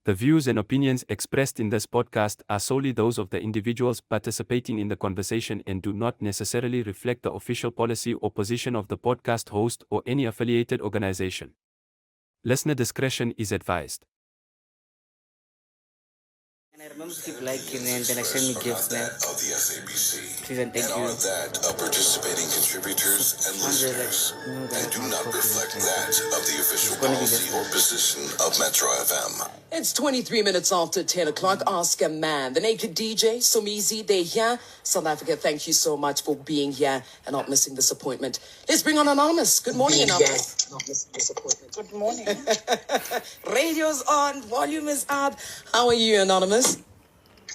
The views and opinions expressed in this podcast are solely those of the individuals participating in the conversation and do not necessarily reflect the official policy or position of the podcast host or any affiliated organization. Listener discretion is advised. And I remember people liking and then like send me gifts, man. Of the SABC. Please and thank and you. are that of participating contributors and listeners, and do not reflect that of the official policy or position of Metro FM. It's 23 minutes after 10 o'clock. Ask a Man. The Naked DJ, Somizi, they're here. South Africa, thank you so much for being here and not missing this appointment. Let's bring on Anonymous. Good morning, Anonymous. Not missing this appointment. Good morning. Radio's on, volume is up. How are you, Anonymous?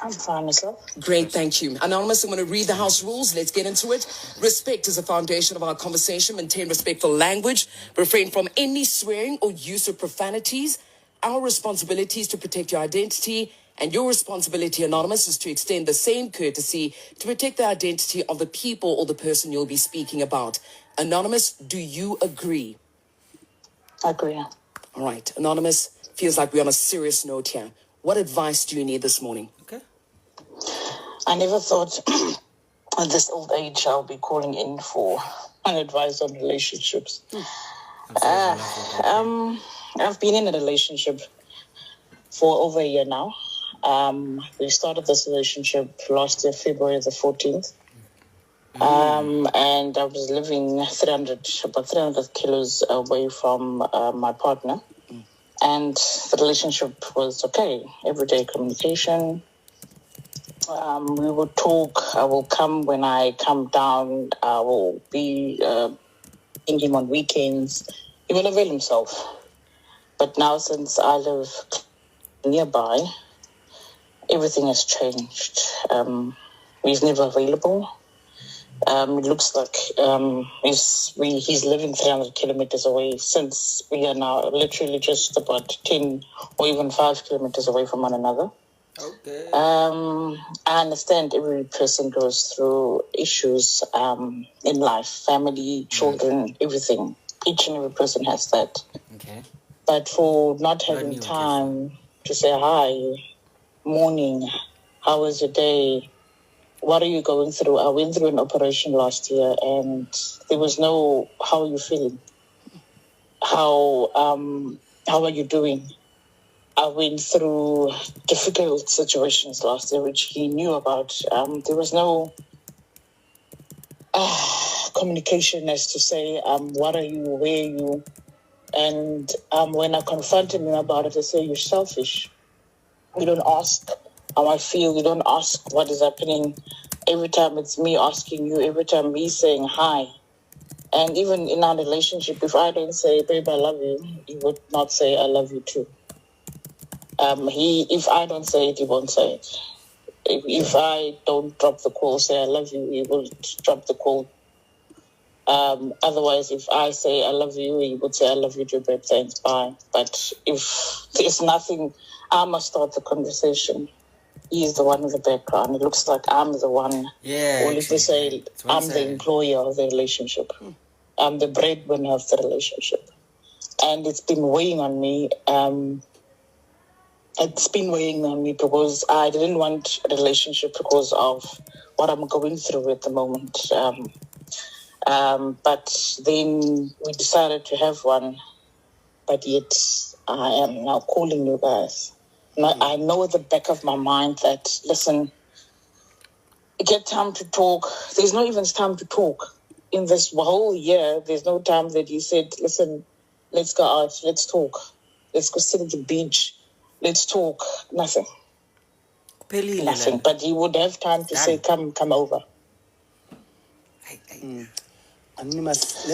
I'm fine, myself. Great, thank you. Anonymous, I'm going to read the house rules. Let's get into it. Respect is the foundation of our conversation. Maintain respectful language. Refrain from any swearing or use of profanities. Our responsibility is to protect your identity, and your responsibility, Anonymous, is to extend the same courtesy to protect the identity of the people or the person you'll be speaking about. Anonymous, do you agree? Agree. All right. Anonymous, feels like we're on a serious note here. What advice do you need this morning? Okay. I never thought at this old age I'll be calling in for an advice on relationships. I've been in a relationship for over a year now. We started this relationship last year, February the 14th. And I was living about 300 kilos away from my partner. And the relationship was okay. Everyday communication. We would talk. I will come when I come down. I will be in him on weekends. He will avail himself. But now, since I live nearby, everything has changed. He's never available. It looks like he's living 300 kilometers away, since we are now literally just about 10 or even 5 kilometers away from one another. Okay. I understand every person goes through issues in life, family, children, everything. Each and every person has that. Okay. But for not having time to say hi, morning, how was your day? What are you going through? I went through an operation last year, and there was no, how are you feeling? How are you doing? I went through difficult situations last year, which he knew about. There was no communication as to say, what are you, where are you? And when I confronted him about it, I say, you're selfish. You don't ask how I feel. You don't ask what is happening. Every time it's me asking you, every time me saying hi. And even in our relationship, if I don't say, babe, I love you, he would not say, I love you too. If I don't say it, he won't say it. If I don't drop the call, say I love you, he will drop the call. Otherwise, if I say I love you, he would say I love you too, babe, thanks, bye. But if there's nothing, I must start the conversation. He's the one in the background. It looks like I'm the one, or if they say I'm the employer of the relationship. I'm the breadwinner of the relationship. And it's been weighing on me. It's been weighing on me because I didn't want a relationship because of what I'm going through at the moment. But then we decided to have one. But yet I am now calling you guys. I know at the back of my mind that, listen, get time to talk. There's no even time to talk. In this whole year, there's no time that you said, listen, let's go out, let's talk. Let's go sit at the beach. Let's talk. Nothing. Nothing. But he would have time to say, come over. Anonymous,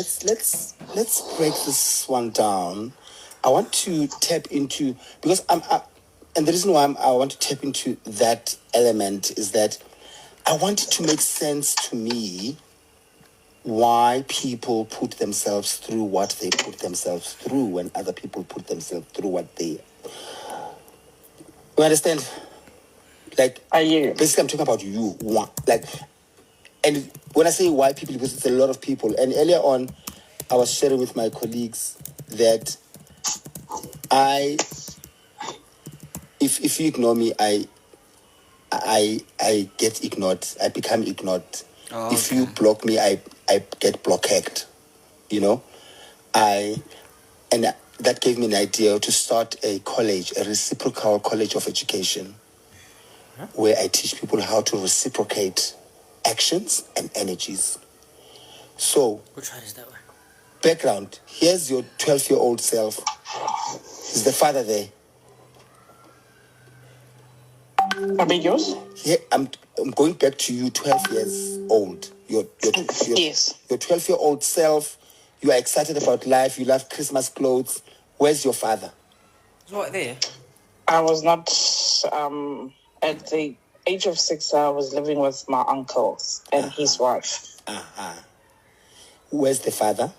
let's break this one down. I want to tap into, because and the reason why I want to tap into that element is that I want it to make sense to me why people put themselves through what they put themselves through when other people put themselves through what they... You understand? Like, basically, I'm talking about you. Like, and when I say why people, because it's a lot of people. And earlier on, I was sharing with my colleagues that I if you ignore me, I get ignored. I become ignored. Oh, If you block me, I get blocked. You know, that gave me an idea to start a college, a reciprocal college of education, where I teach people how to reciprocate actions and energies. So, We'll try this that way. background, here's your 12-year-old self. Is the father there? I beg yours? Here, I'm going back to you, 12 years old. Your Yes. Your 12-year-old self, you are excited about life, you love Christmas clothes. Where's your father? It's right there. I was not, at the age of 6, I was living with my uncles and his wife. Where's the father?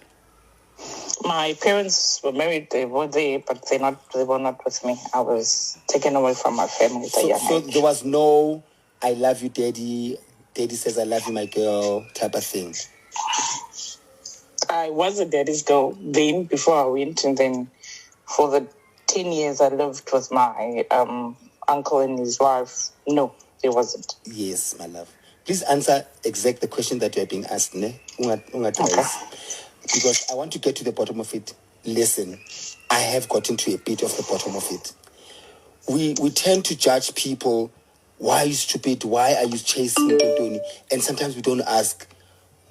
My parents were married, they were there, but they were not with me. I was taken away from my family at a young So age. there was no, I love you, daddy. Daddy says, I love you, my girl, type of thing. I was a daddy's girl then, before I went, and then for the 10 years I lived with my uncle and his wife. No, there wasn't. Yes, my love. Please answer the question that you are being asked, ne? Because I want to get to the bottom of it. Listen, I have gotten to a bit of the bottom of it. We tend to judge people. Why are you stupid? Why are you chasing Tony? And sometimes we don't ask,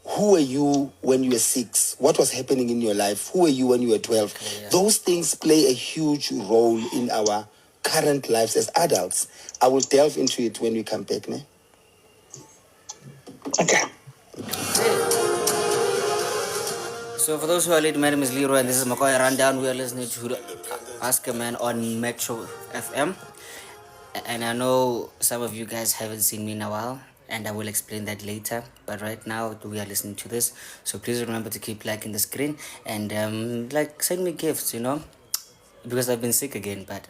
who were you when you were 6? What was happening in your life? Who were you when you were 12? Yeah. Those things play a huge role in our current lives as adults. I will delve into it when we come back, ne? Okay. So for those who are late, my name is Leroy and this is Makoy Rundown. We are listening to Ask a Man on Metro FM. And I know some of you guys haven't seen me in a while, and I will explain that later. But right now we are listening to this, so please remember to keep liking the screen and send me gifts, because I've been sick again. But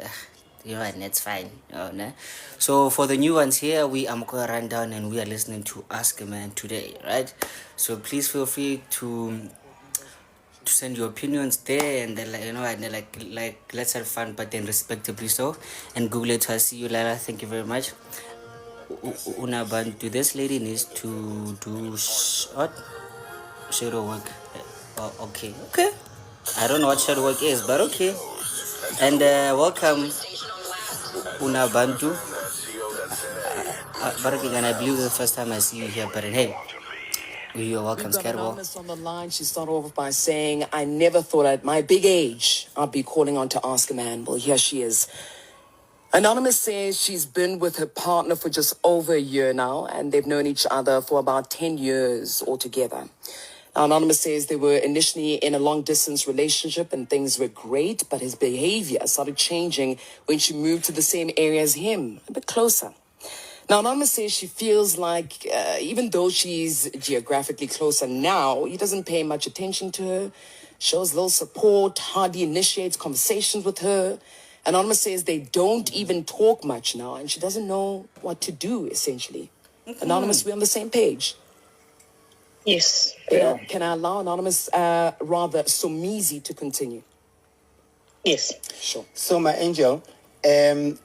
and it's fine. No? So for the new ones here, we are Makoy Rundown and we are listening to Ask a Man today, right? So please feel free to send your opinions there, and then let's have fun, but then respectably so. And Google it. I see you, Lala. Thank you very much. Unabantu, this lady needs to do what? Shadow work. Okay. I don't know what shadow work is, but okay. And welcome, Unabantu. And I believe the first time I see you here, but hey. You're welcome, We've got Anonymous on the line. She started off by saying, I never thought at my big age I'd be calling on to Ask a Man. Well, here she is. Anonymous says she's been with her partner for just over a year now, and they've known each other for about 10 years altogether. Now, Anonymous says they were initially in a long-distance relationship and things were great, but his behavior started changing when she moved to the same area as him, a bit closer. Now, Anonymous says she feels like even though she's geographically closer now, he doesn't pay much attention to her, shows little support, hardly initiates conversations with her. Anonymous says they don't even talk much now, and she doesn't know what to do, essentially. Anonymous, we're on the same page. Yes. Can I allow Anonymous, rather Somizi, to continue? Yes. Sure. So, my angel,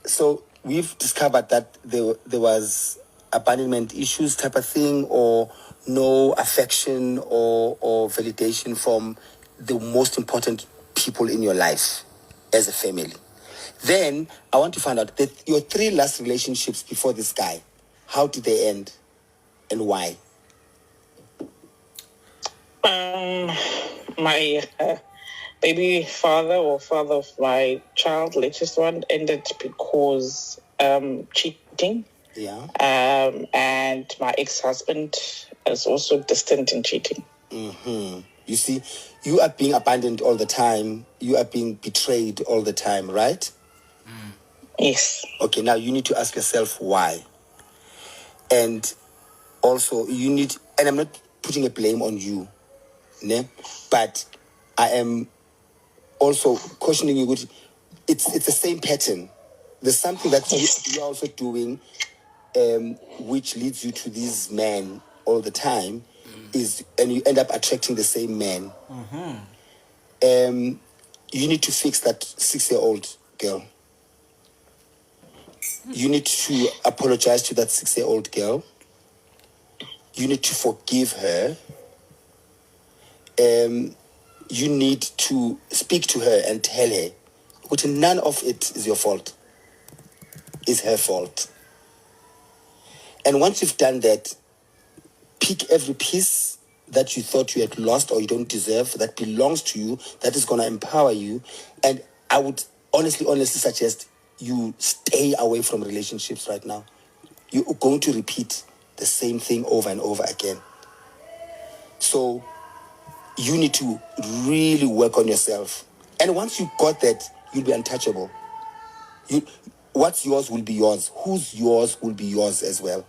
so we've discovered that there was abandonment issues type of thing, or no affection or validation from the most important people in your life as a family. Then I want to find out that your 3 last relationships before this guy, how did they end and why? My baby father or father of my child, latest one, ended because cheating. Yeah. And my ex-husband is also distant in cheating. Mm-hmm. You see, you are being abandoned all the time. You are being betrayed all the time, right? Yes. Okay, now you need to ask yourself why. And also, and I'm not putting a blame on you, ne? But I am also cautioning you, it's the same pattern. There's something that you're also doing, which leads you to these men all the time, and you end up attracting the same man. You need to fix that 6-year-old girl. You need to apologize to that 6-year-old girl. You need to forgive her. You need to speak to her and tell her, which none of it is your fault. It's her fault. And once you've done that, pick every piece that you thought you had lost or you don't deserve, that belongs to you, that is going to empower you. And I would honestly suggest you stay away from relationships right now. You're going to repeat the same thing over and over again. So you need to really work on yourself. And once you got that, you'll be untouchable. What's yours will be yours. Who's yours will be yours as well.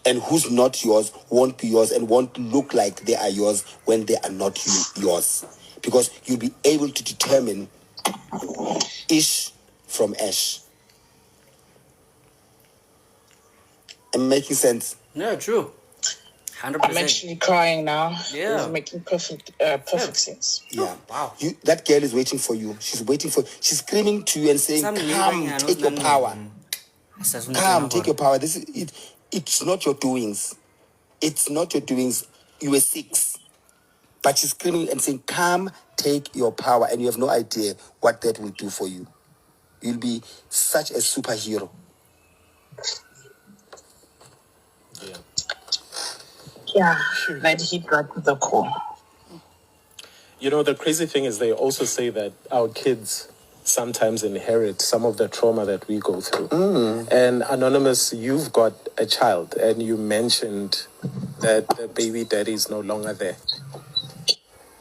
And who's not yours won't be yours and won't look like they are yours when they are not yours. Because you'll be able to determine ish from ash. Am I making sense? Yeah, true. 100%. I'm actually crying now. Yeah. It's making perfect sense. Yeah. Wow. That girl is waiting for you. She's screaming to you and saying, come, take your power. Come, take your power. This is it. It's not your doings. It's not your doings. You were 6. But she's screaming and saying, come, take your power. And you have no idea what that will do for you. You'll be such a superhero. Yeah, that hit right to the core. You know, the crazy thing is they also say that our kids sometimes inherit some of the trauma that we go through. And Anonymous, you've got a child and you mentioned that the baby daddy is no longer there.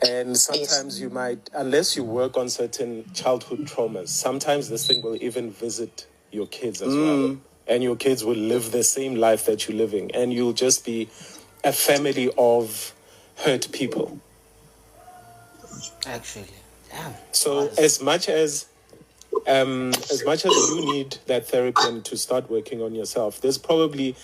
And sometimes you might, unless you work on certain childhood traumas, sometimes this thing will even visit your kids as well. And your kids will live the same life that you're living. And you'll just be a family of hurt people. Actually, damn. So as much as you need that therapy and to start working on yourself, there's probably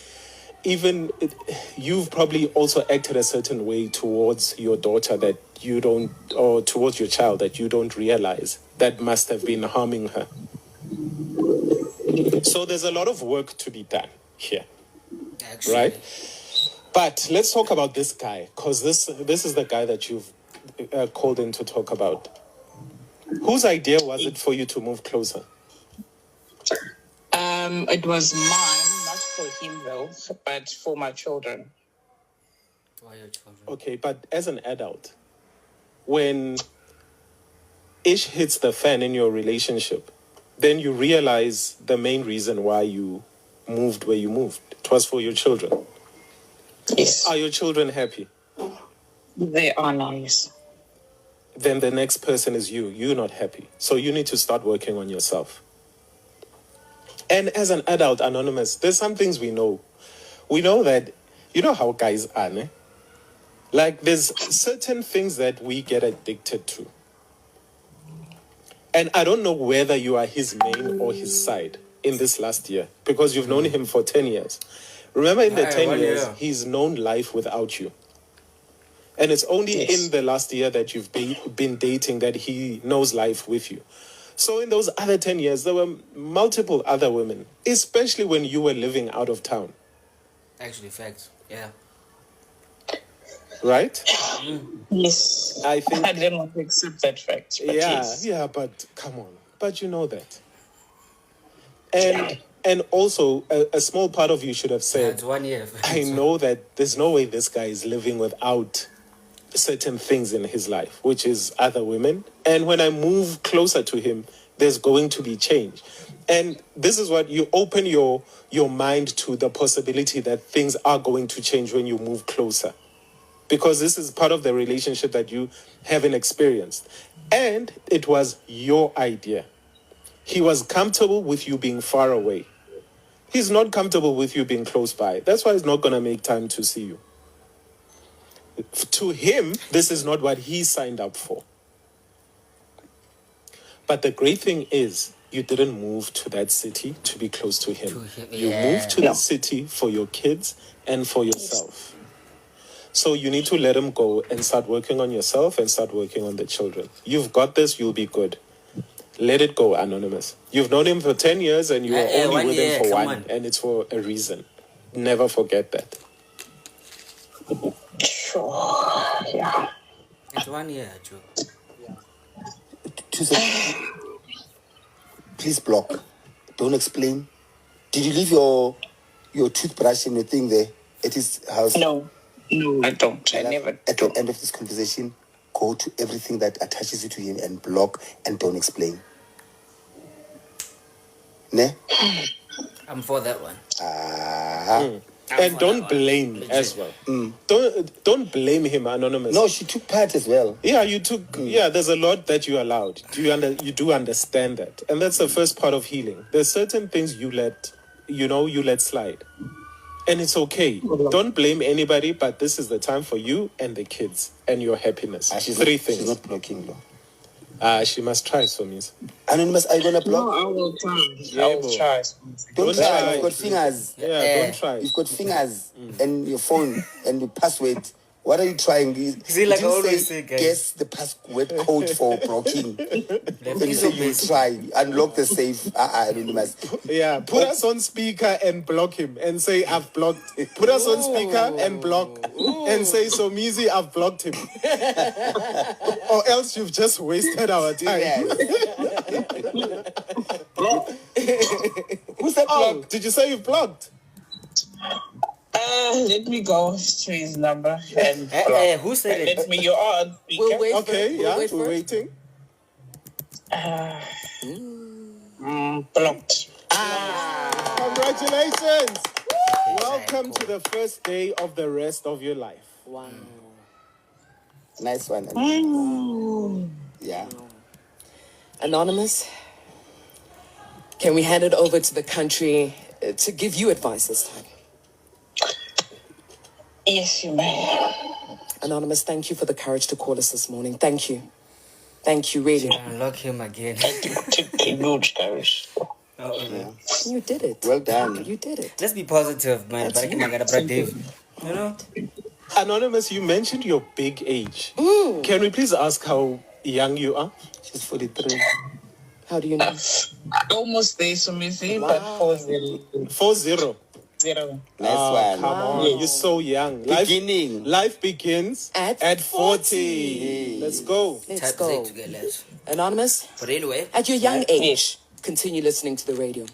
you've probably also acted a certain way towards your daughter that you don't, or towards your child that you don't realize that must have been harming her. So there's a lot of work to be done here, Actually. right? But let's talk about this guy, because this is the guy that you've called in to talk about. Whose idea was it for you to move closer? It was mine, not for him though, but for my children. Why your children? Okay, but as an adult, when ish hits the fan in your relationship, then you realize the main reason why you moved where you moved. It was for your children. Yes. Are your children happy? They are nice. Then the next person is you. You're not happy. So you need to start working on yourself. And as an adult, Anonymous, there's some things we know. We know that, you know how guys are, ne? Like, there's certain things that we get addicted to. And I don't know whether you are his main or his side in this last year, because you've known him for 10 years. Remember, in the 10 years, he's known life without you. And it's only in the last year that you've been dating that he knows life with you. So in those other 10 years, there were multiple other women, especially when you were living out of town. Actually, facts. Yeah. Right? Yes. I think. I didn't want to accept that fact. But yes. Yeah, but come on. But you know that. And also, a small part of you should have said, It's 1 year. I know that there's no way this guy is living without certain things in his life, which is other women. And when I move closer to him, there's going to be change. And this is what you open your mind to, the possibility that things are going to change when you move closer. Because this is part of the relationship that you haven't experienced. And it was your idea. He was comfortable with you being far away. He's not comfortable with you being close by. That's why he's not going to make time to see you. To him, this is not what he signed up for. But the great thing is, you didn't move to that city to be close to him. You moved to the city for your kids and for yourself. So you need to let him go and start working on yourself and start working on the children. You've got this, you'll be good. Let it go, Anonymous. You've known him for 10 years and you were only 1 with year, him for come one, on. and it's for a reason. Never forget that. Sure. Yeah. It's 1 year, Joe. 2 seconds. Please block. Don't explain. Did you leave your toothbrush and your thing there at his house? No, I don't. I never At do. the end of this conversation, go to everything that attaches you to him and block and don't explain. Ne? I'm for that one. And don't blame as well. Don't blame him, Anonymous. No, she took part as well. Yeah, you took. Yeah, there's a lot that you allowed. You do understand that, and that's the first part of healing. There's certain things you let slide, and it's okay. Don't blame anybody, but this is the time for you and the kids and your happiness. Three things. She's not blocking, though. She must try, Somis. Anonymous, are you gonna block? No, I will try. Yeah, I will try. Don't try. try. You've got fingers. Yeah, don't try. You've got fingers and your phone and your password. What are you trying? See, like I you didn't always say, guys. guess the password code for blocking. And you say you Please. try. Unlock the safe. Anonymous. Yeah, put us on speaker and block him and say I've blocked. Put us on speaker and block and say Somizi, I've blocked him. Or else you've just wasted our time. Yes. Who's that blocked? Did you say you've blocked? Let me go to his number and Who said it? let me. You're on speaker. We'll wait Okay, for, yeah, wait we're for it. waiting. Blocked. Congratulations! Welcome to the first day of the rest of your life. Wow. Nice one. Anonymous. Yeah. Anonymous, can we hand it over to the country to give you advice this time? Yes, you may. Anonymous, thank you for the courage to call us this morning. Thank you. Thank you, really. Unlock him again. Take huge courage. You did it. Well done. You did it. Let's be positive, man. That's But I can get a Dave. You know? Anonymous, you mentioned your big age. Can we please ask how young you are? She's 43. How do you know? Almost there, Somizi, but 40. 40. Nice one. Come on, you're so young. Beginning. Life begins At 40. Let's go. Let's Type go. to get less. Anonymous, But anyway, at your young age, continue listening to the radio.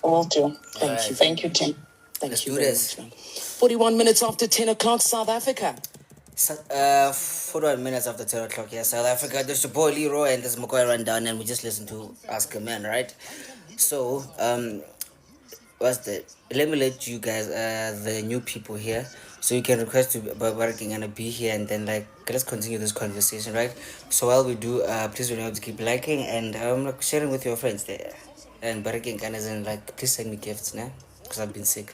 Will do. Thank you. Thank you, Tim. Thank Let's you do very this. much, man. 41 minutes after 10 o'clock, South Africa. 41 minutes after 10 o'clock, yeah, South Africa. There's your boy Leroy and this is McCoy Rundown, and we just listened to Ask a Man, right? So, what's that? Let me let you guys, the new people here, so you can request to Baraking and be here, and then let's continue this conversation, right? So while we do, please remember to keep liking and sharing with your friends there. And Baraking and isn't please send me gifts, nah? Because I've been sick.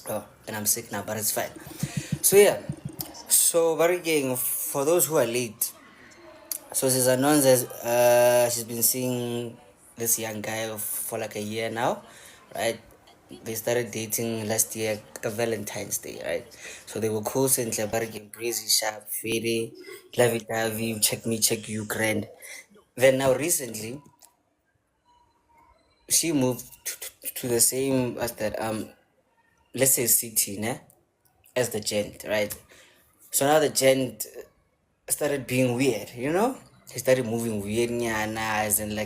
Oh, and I'm sick now, but it's fine. So yeah. So Baraking, for those who are late, so she's announced she's been seeing this young guy for like a year now, right? They started dating last year, Valentine's Day, right? So they were cool since Baraking, crazy, sharp, fairy, lovey-dovey, check me, check you, grand. Then now recently, she moved to the same as that let's say city, né? As the gent, right? So now the gent started being weird, you know? He started moving weird, as in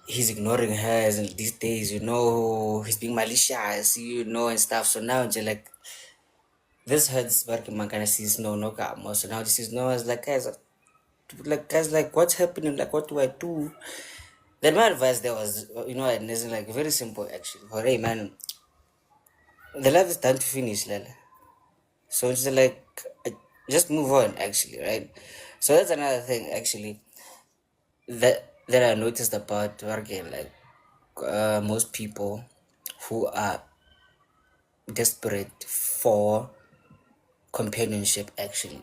he's ignoring her, as in these days, you know, he's being malicious, you know, and stuff. So now this hurts Barking Mankana sees no kamo. So now this is no as guys, what's happening? What do I do? Then my advice there was, you know, and it's very simple actually. For hey man, the life is done to finish, Lala. So it's just move on actually, right? So that's another thing actually that I noticed about working most people who are desperate for companionship actually,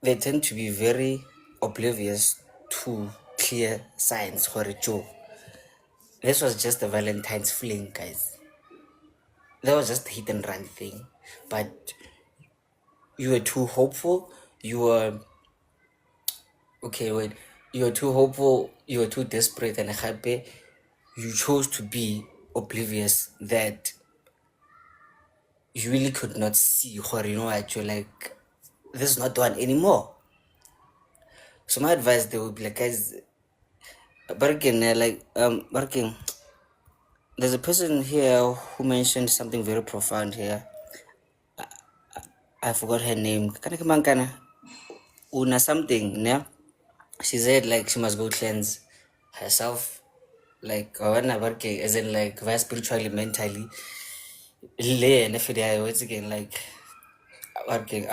they tend to be very oblivious to clear signs for a joke. This was just a Valentine's fling, guys. That was just a hit and run thing. But you were too hopeful. You were Okay, wait. You're too hopeful, you're too desperate and happy. You chose to be oblivious that you really could not see, or you know what, you're like, this is not the one anymore. So my advice there would be like, guys, Barking, Barking, there's a person here who mentioned something very profound here. I forgot her name. Kana kamankana? Una something, yeah? She said like she must go cleanse herself. Like when working as in like very spiritually, mentally. Le and if it's again like working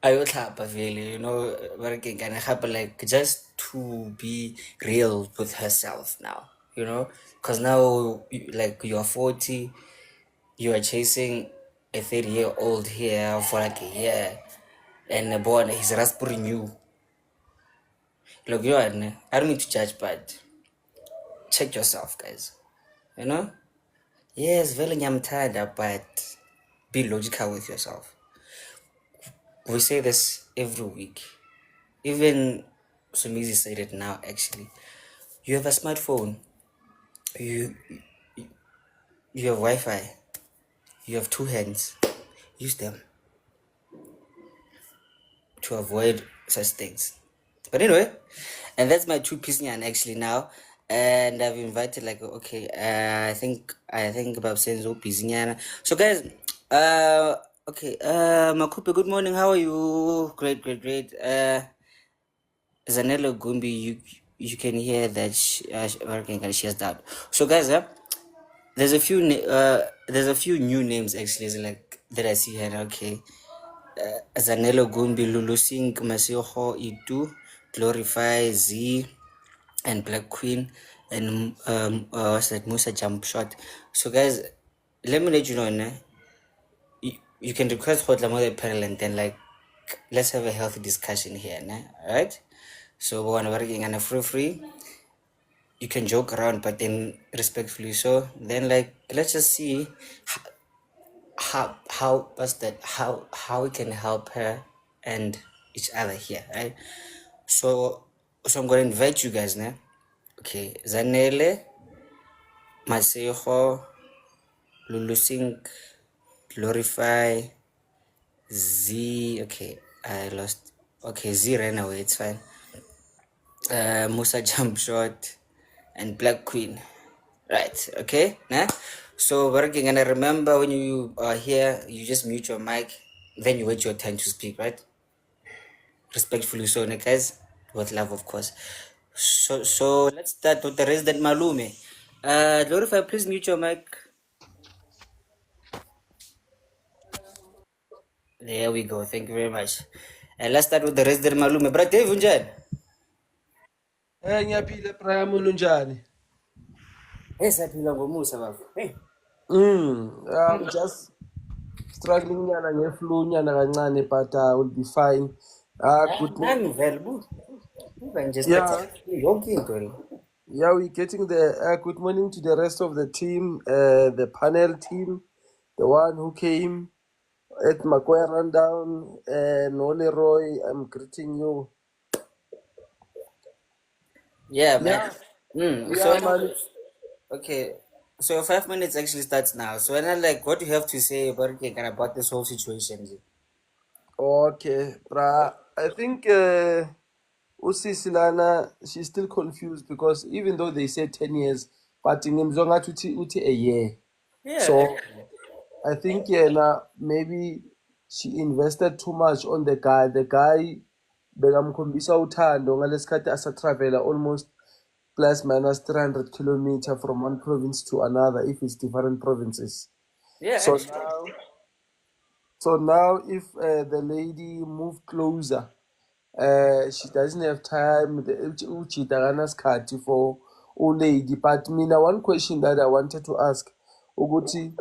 I would happen really, you know, working and happen like just to be real with herself now, you know, because now like you are 40, you are chasing a 30-year-old here for like a year, and the boy he's rasping you. Look, you are, I don't mean to judge, but check yourself, guys. You know? Yes, very I'm tired, but be logical with yourself. We say this every week. Even Sumizi said it now, actually. You have a smartphone, you you have Wi-Fi, you have two hands. Use them to avoid such things. But anyway, and that's my two-piece nyan actually now. And I've invited like okay, I think about saying so busy nyan. So guys, okay, Makupe, good morning. How are you? Great, great, great. Zanello Gumbi, you can hear that she has that. So guys, there's a few new names actually, like that I see here. Okay, Zanello Gumbi, Lulusing, Masioho, Itu, Glorify, Z, and Black Queen, and what's that, Musa Jump Shot. So guys, let me let you know, you can request Hotla Mother Peril, and then like let's have a healthy discussion here, alright? So we're working on a free. You can joke around, but then respectfully. So then like let's just see how what's that, how we can help her and each other here, right? So I'm gonna invite you guys now. Okay, Zanele, Masejo, Lulusing, Glorify, Z. Okay, I lost. Okay, Z ran away. It's fine. Musa Jump Shot, and Black Queen. Right. Okay. Nah. So working, and I remember when you are here, you just mute your mic, then you wait your turn to speak, right? Respectfully, so guys, with love, of course. So let's start with the resident Malume. Glorify, please mute your mic. There we go. Thank you very much. And let's start with the resident Malume. Brother Dave Unjan. Ngiyaphila Prime unjani? Yes, I feel Musa baba. Hey. I'm just struggling nyana ngeflu nyana kancane, but I will be fine. Good I'm morning. available. You can just Yeah, okay. yeah, we're getting the good morning to the rest of the team, the panel team, the one who came at Makoya Rundown, and Leroy, I'm greeting you. Yeah, man. Yeah, So yeah, man. okay. So 5 minutes actually starts now. So and I like what do you have to say about this whole situation? Okay, I think Usisi Lana, she's still confused because even though they said 10 years, but ngimzonga uthi a year. Yeah, So I think now maybe she invested too much on the guy. The guy bekamkhombisa uthando ngalesikhathi asa-travela almost plus minus 300 kilometer from one province to another if it's different provinces. yeah, So actually. now if the lady moved closer, she doesn't have time uchita akanasikhathi for old lady. But mina, one question that I wanted to ask ukuthi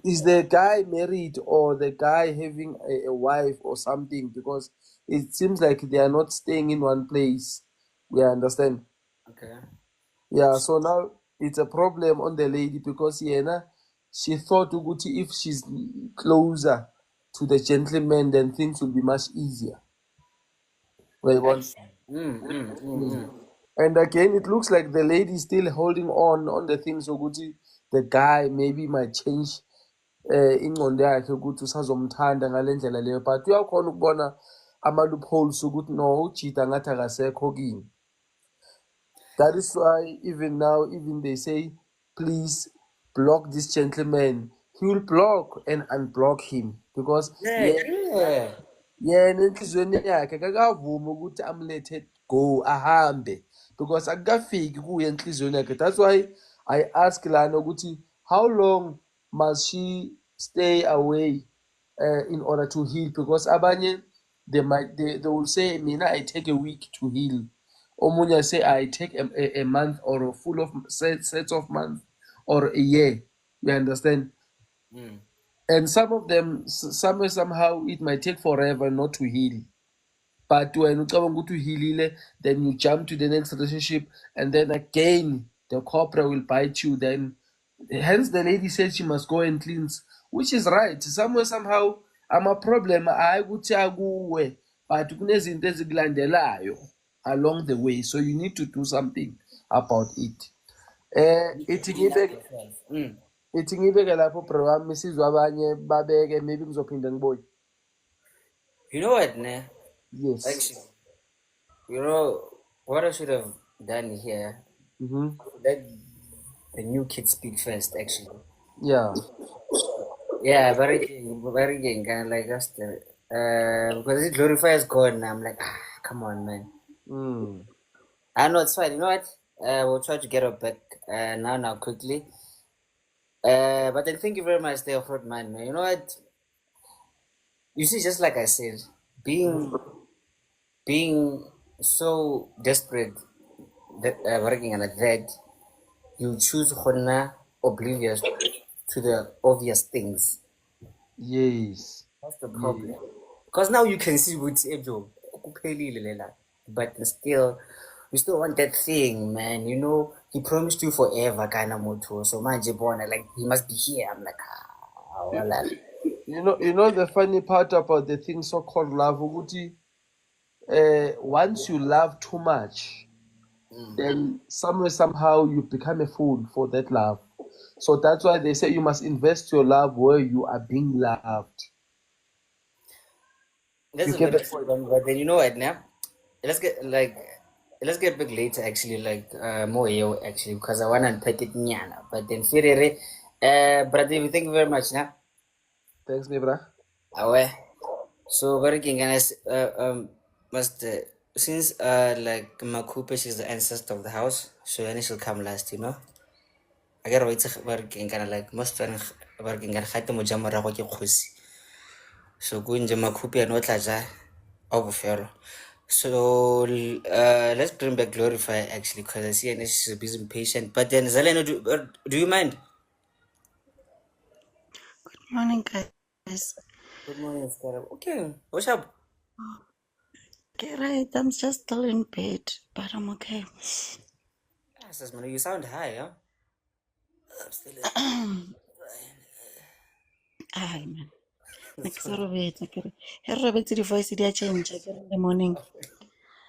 is the guy married or the guy having a wife or something, because it seems like they are not staying in one place. Yeah, understand? Okay. Yeah, so now it's a problem on the lady because she thought ukuthi if she's closer to the gentleman, then things will be much easier. Right, one. And again, it looks like the lady is still holding on the things ukuthi the guy maybe might change ingqondo yakhe ukuthi usazomthanda ngale ndlela leyo, but uyakhona ukubona ama-loopholes ukuthi no, ujida ngathi akasekho kini. That is why even now, even they say, please block this gentleman. He will block and unblock him because Yeah. yena enhliziyweni yakhe kakavumi ukuthi amlethe go ahambe because akukafiki kuye enhliziyweni yakhe. That's why I ask lana ukuthi how long must she stay away in order to heal, because abanye they will say mina I take a week to heal. Omunye say I take a month or a full of sets of months or a year. You understand? And some of them, somehow it might take forever not to heal. But when you go to heal, then you jump to the next relationship, and then again the cobra will bite you. Then, hence the lady said she must go and cleanse, which is right. Somehow, I'm a problem. I would say but kunezinto ezikulandelayo along the way, so you need to do something about it. Ithi ngibeke lapho bro wami sizwe abanye babeke, maybe ngizophinda ngibuye. You know what, ne? Yes. Actually, you know what I should have done here? Let the new kid speak first, actually. Yeah. Yeah, very good, kind of like us. Because it glorifies God, and I'm like, come on, man. I know it's fine. You know what? We'll try to get her back now quickly. But then thank you very much, there, man. You know what? You see, just like I said, being so desperate that working like that, you choose oblivious to the obvious things. Yes. That's the problem. Because now you can see what's but still, you still want that thing, man. You know, he promised you forever, kind of moto. So man, like he must be here. I'm like, well, You know the funny part about the thing so-called love, Uguti, once you love too much, then somehow you become a fool for that love. So that's why they say you must invest your love where you are being loved. That's a very good one, but then you know what now? Let's get back later actually, like more actually, because I wanna unpack it nyana. But then Ferere, brother, thank you very much now. Thanks, Nebra. Awe. So very guys, must since like Makupe, she's the ancestor of the house, so then she'll come last, you know. I gotta wait working kind of like most working and hide the mujamara hoki khusi. So kunje Makupe and what over. So let's bring back Glorify actually, because I see and she's busy and patient. But then Zaleno, do you mind? Good morning, guys. Good morning, Scarab. Okay, what's up? Okay, right. I'm just still in bed, but I'm okay. Yes, man, you sound high, huh? I'm still Hi, man. Next Robert, the voice did change in the morning.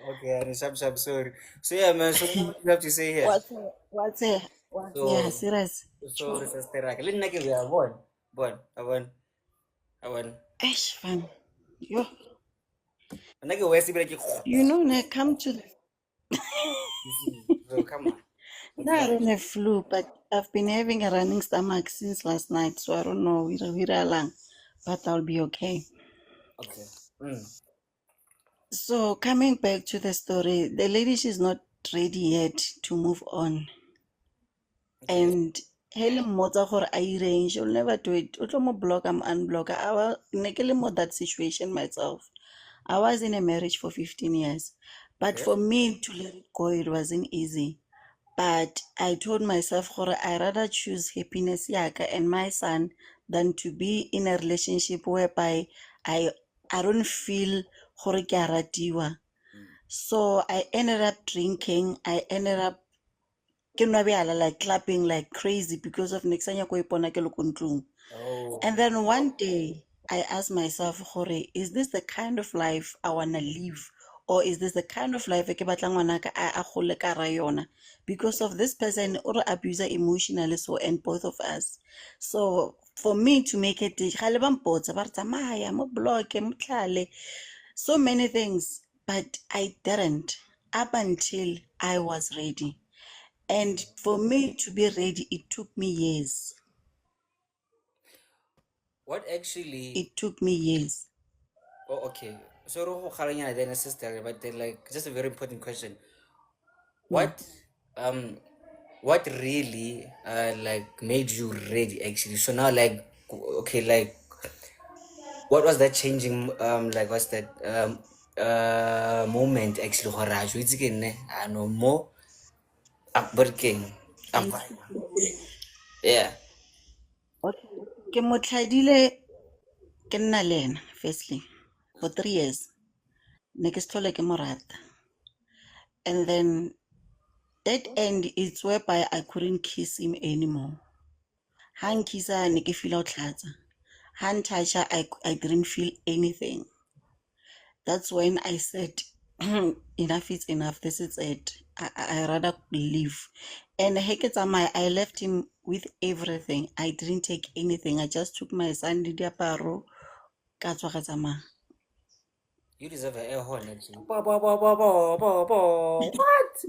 Okay, I'm sorry. So yeah, man. So what do you have to say here? What's yeah, serious. So Sister Rack, let's make it we are born. I won. Ish, fun. Yo. You You know, when I come to the so come on. no, I don't have flu, but I've been having a running stomach since last night, so I don't know we're long, but I'll be okay. Okay. So coming back to the story, the lady, she's not ready yet to move on. Okay. And Helen Mozahor I range, you'll never do it. Utomo block, I'm unblock. I was in that situation myself. I was in a marriage for 15 years. But for me to let it go, it wasn't easy. But I told myself, I rather choose happiness yaka and my son than to be in a relationship whereby I don't feel so I ended up drinking. I ended up like clapping like crazy because of next. And then one day I ask myself, Hore, is this the kind of life I wanna live? Or is this the kind of life ke batlang ngwanaka a gole ka ra yona? Because of this person or abuser emotionally, so, and both of us. So for me to make it, gale ba mpotsa, ba re tsamaya, mo block, mo tlale, so many things, but I didn't up until I was ready. And for me to be ready, it took me years. What actually? It took me years. Oh, okay. So roho khalanya then sister, but then like just a very important question. What what really like made you ready actually? So now like okay, like what was that changing like what's that moment actually horaju it's again I know more working. Thank you. Yeah. Okay. Ke mo tlhadile ke nna le ena firstly for 3 years. Ne ke se tlhole ke mo rata. And then that end is whereby I couldn't kiss him anymore. Ha nkisa ne ke feel o tlhatsa. Ha ntoucha, I didn't feel anything. That's when I said, enough is enough. This is it. I rather leave. And I left him with everything. I didn't take anything. I just took my son, diaparo, ka tswa ka tsamaya. You deserve an air horn actually. Bo, bo, bo, bo, bo, bo, bo. What?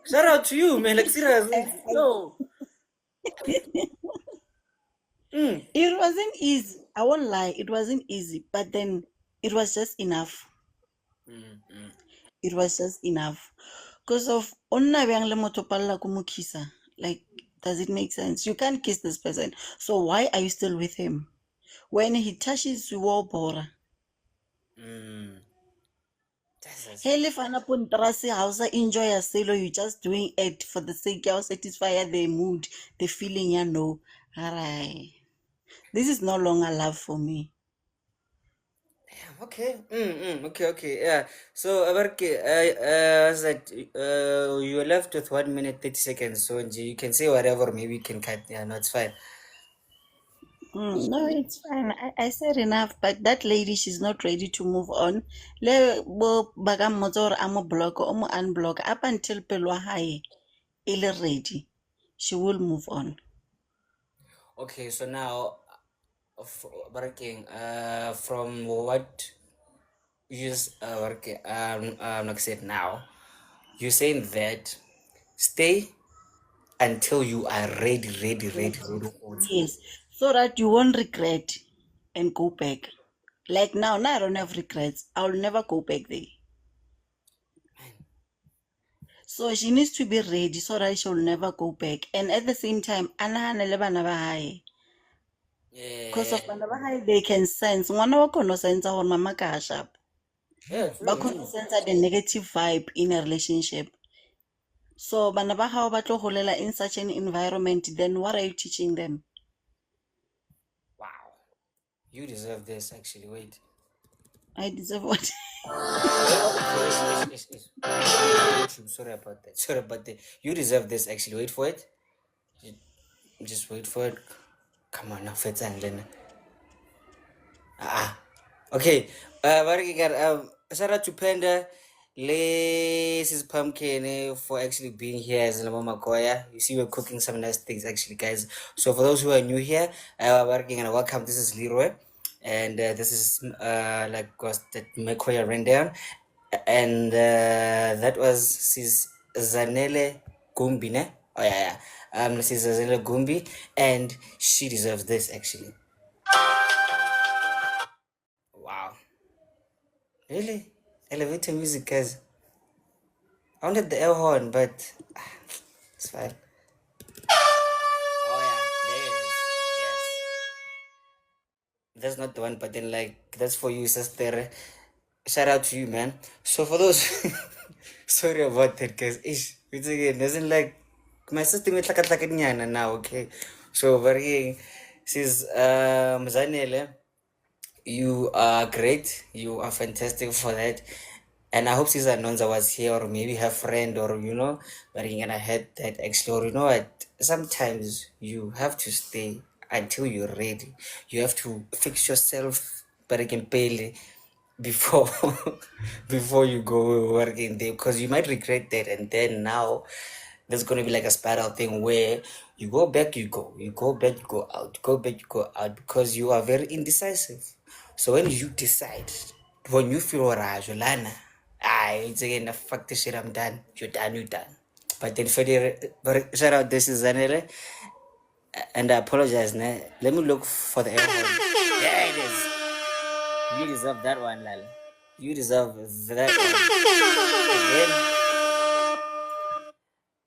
Shout out to you, man. Like seriously. Yo. It wasn't easy. I won't lie. It wasn't easy. But then it was just enough. It was just enough. Because of onna bang le motho palla ko mo kisa. Like, does it make sense? You can't kiss this person. So why are you still with him? When he touches you, bora. Hele fana puntrasi hausa enjoy yourself, you just doing it for the sake of satisfy the mood, the feeling, you know. Alright. This is no longer love for me. Okay. Okay. Yeah. So, Abarke, that you're left with 1 minute 30 seconds. So, you can say whatever. Maybe you can cut. Yeah, no, it's fine. No, it's fine. I said enough, but that lady, she's not ready to move on. Le bo baga motor amo block or mo unblock up until pelwa high. Ile ready. She will move on. Okay. So now, Barking, from what you just like said now, you're saying that stay until you are ready. Yes. So that you won't regret and go back. Like now I don't have regrets. I'll never go back there. So she needs to be ready so that she'll never go back. And at the same time, anahane le bana ba hae. Because of bana ba hae, they can sense. Ngwana wa kono sense hore mama ka sharp. Yeah, Ba true. kono sense the negative vibe in a relationship. So bana ba hao ba tlo holela in such an environment, then what are you teaching them? Wow. You deserve this actually. Wait. I deserve what? Sorry about that. Sorry about that. You deserve this actually. Wait for it. Just wait for it. Come on now, Fetsa and Lena. Okay. Shout out to Panda. This is Pumpkin for actually being here as Mama Koya. You see, we're cooking some nice things actually, guys. So for those who are new here, welcome. This is Leroy, and this is like was that Makoya rundown, and that was Sis Zanele Gumbi, ne? Oh yeah. Sis Zanele Gumbi, and she deserves this actually. Wow. Really? Elevator music, guys. I wanted the air horn, but it's fine. Oh yeah, there it is. Yes. That's not the one, but then like that's for you, sister. Shout out to you, man. So for those, sorry about that, guys. Ish, it's again doesn't like my sister may like now. Okay, so very says Zanele. You are great. You are fantastic for that. And I hope Caesar Nonza was here, or maybe her friend, or but I had that actually, or sometimes you have to stay until you're ready. You have to fix yourself, but again, pay before before you go working there, because you might regret that, and then now there's gonna be like a spiral thing where you go back, you go back, you go out, go back, you go out, because you are very indecisive. So when you decide, when you feel alright, Lana, it's again, fuck this shit, I'm done. You're done. But then for the shout out, this is Zanele, and I apologize. Let me look for the air horn. There it is. You deserve that one, Lal. You deserve that one.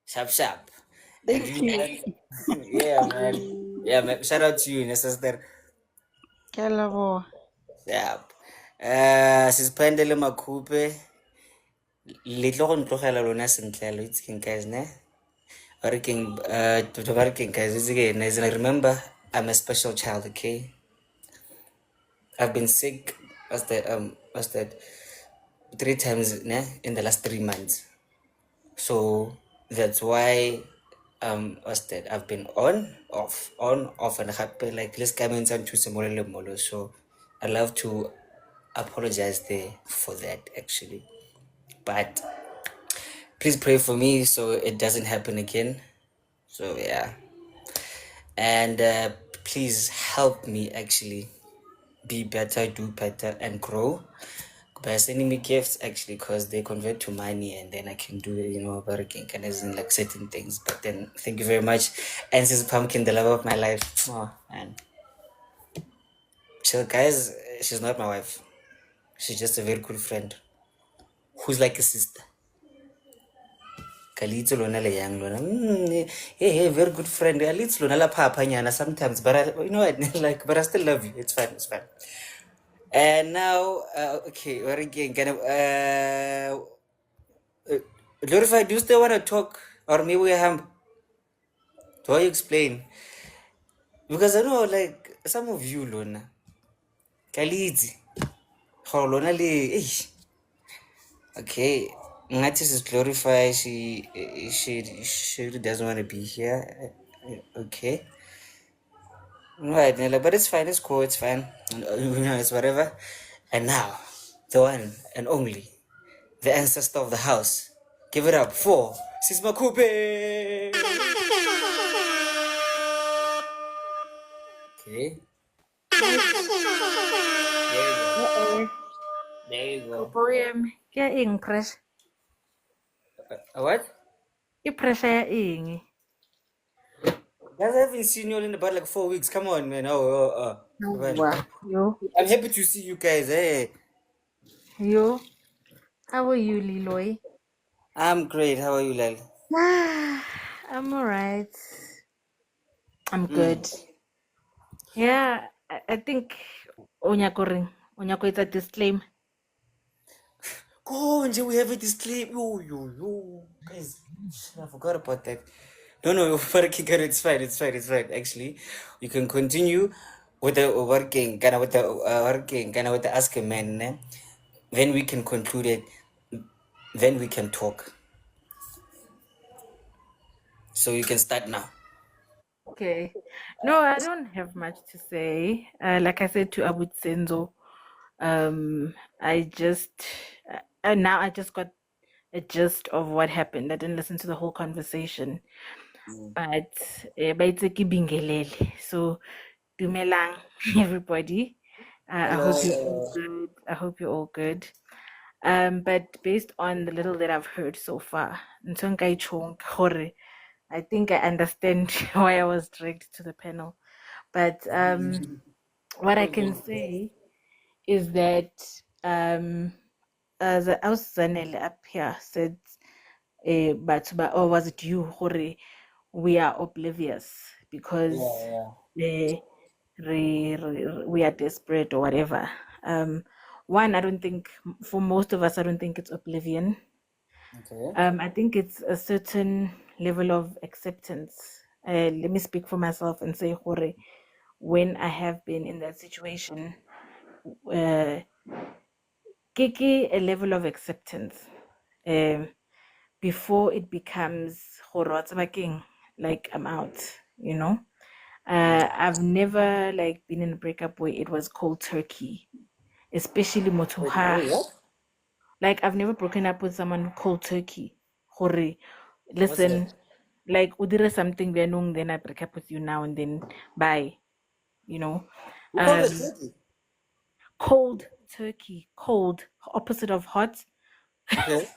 Again, sharp. And Thank you. yeah, man. Yeah, man. Shout out to you, sister. Ke a leboha. Yeah. Sispendele makupe. Litlo go ntlogela lona sentle lo itsekeng guys, ne? Working guys, it's again. As I remember, I'm a special child, okay? I've been sick. What's that? 3 times, ne? In the last 3 months. So that's why what's that? I've been on, off, and happy. Like let's come in to Samole Molo. So I love to apologize there for that actually. But please pray for me so it doesn't happen again. So yeah. And please help me actually be better, do better, and grow by sending me gifts actually, because they convert to money and then I can do working and as in like certain things. But then thank you very much. And this Pumpkin, the love of my life. Oh man. So guys, she's not my wife. She's just a very good friend who's like a sister. Kalitso lona le yang lona. Hey, very good friend. At least lona la papa nyana sometimes, but you know what? Like, but I still love you. It's fine. And now, okay, what again? Glorify, do you still want to talk? Or maybe we have. Do I explain? Because I know, like, some of you, Lona. Kalizi. How Lona le. Okay. Ngatis is Glorify. She really doesn't want to be here. Okay. Right, Nella, but it's fine. It's cool. It's fine. It's whatever. And now, the one and only, the ancestor of the house. Give it up for Sisma Coupe. Okay. There you go. Poem ke eng pressure? What? Ke pressure ya eng? Guys, I haven't seen you all in about like 4 weeks. Come on, man. Yo. I'm happy to see you guys. Hey. Yo. How are you, Leeroy? I'm great. How are you, Lal? I'm alright. I'm good. Yeah, I think Onyakoring. Onyako is a disclaimer. Oh, and we have a disclaimer. Yo. Guys, I forgot about that. No, it's fine. Actually, you can continue with the working, kind of with the Ask a Man. Then we can conclude it. Then we can talk. So you can start now. Okay. No, I don't have much to say. Like I said to Abu Senzo, I just now I just got a gist of what happened. I didn't listen to the whole conversation, but baitseki bingelele. So dumelang everybody. I hope you're all good. I hope you're all good. But based on the little that I've heard so far, Ntsonga ichong gore, I think I understand why I was dragged to the panel. But what I can say is that as Zanele up here said, but or was it you, Hore? We are oblivious because we are desperate or whatever. One, I don't think for most of us, I don't think it's oblivion. Okay. I think it's a certain level of acceptance. Let me speak for myself and say, Hore, when I have been in that situation, keke a level of acceptance before it becomes like I'm out, I've never like been in a breakup where it was cold turkey, especially motuha. Like I've never broken up with someone cold turkey. Hore, listen, like udire something benung, then I break up with you now and then bye. You know, cold turkey, cold, opposite of hot. Okay.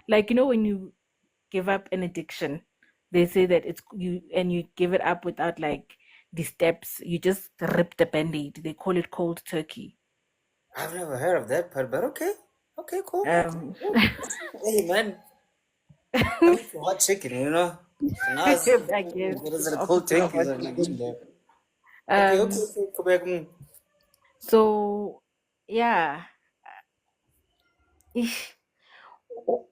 Like when you give up an addiction, they say that it's you and you give it up without like the steps. You just rip the band-aid. They call it cold turkey. I've never heard of that part, but okay. Okay, cool. Um, Hey, man. I'm into hot chicken, So now it's I guess what is it's it, a cold opposite of turkey? hot I'm like, chicken. okay, Um, go back. so yeah, Ish,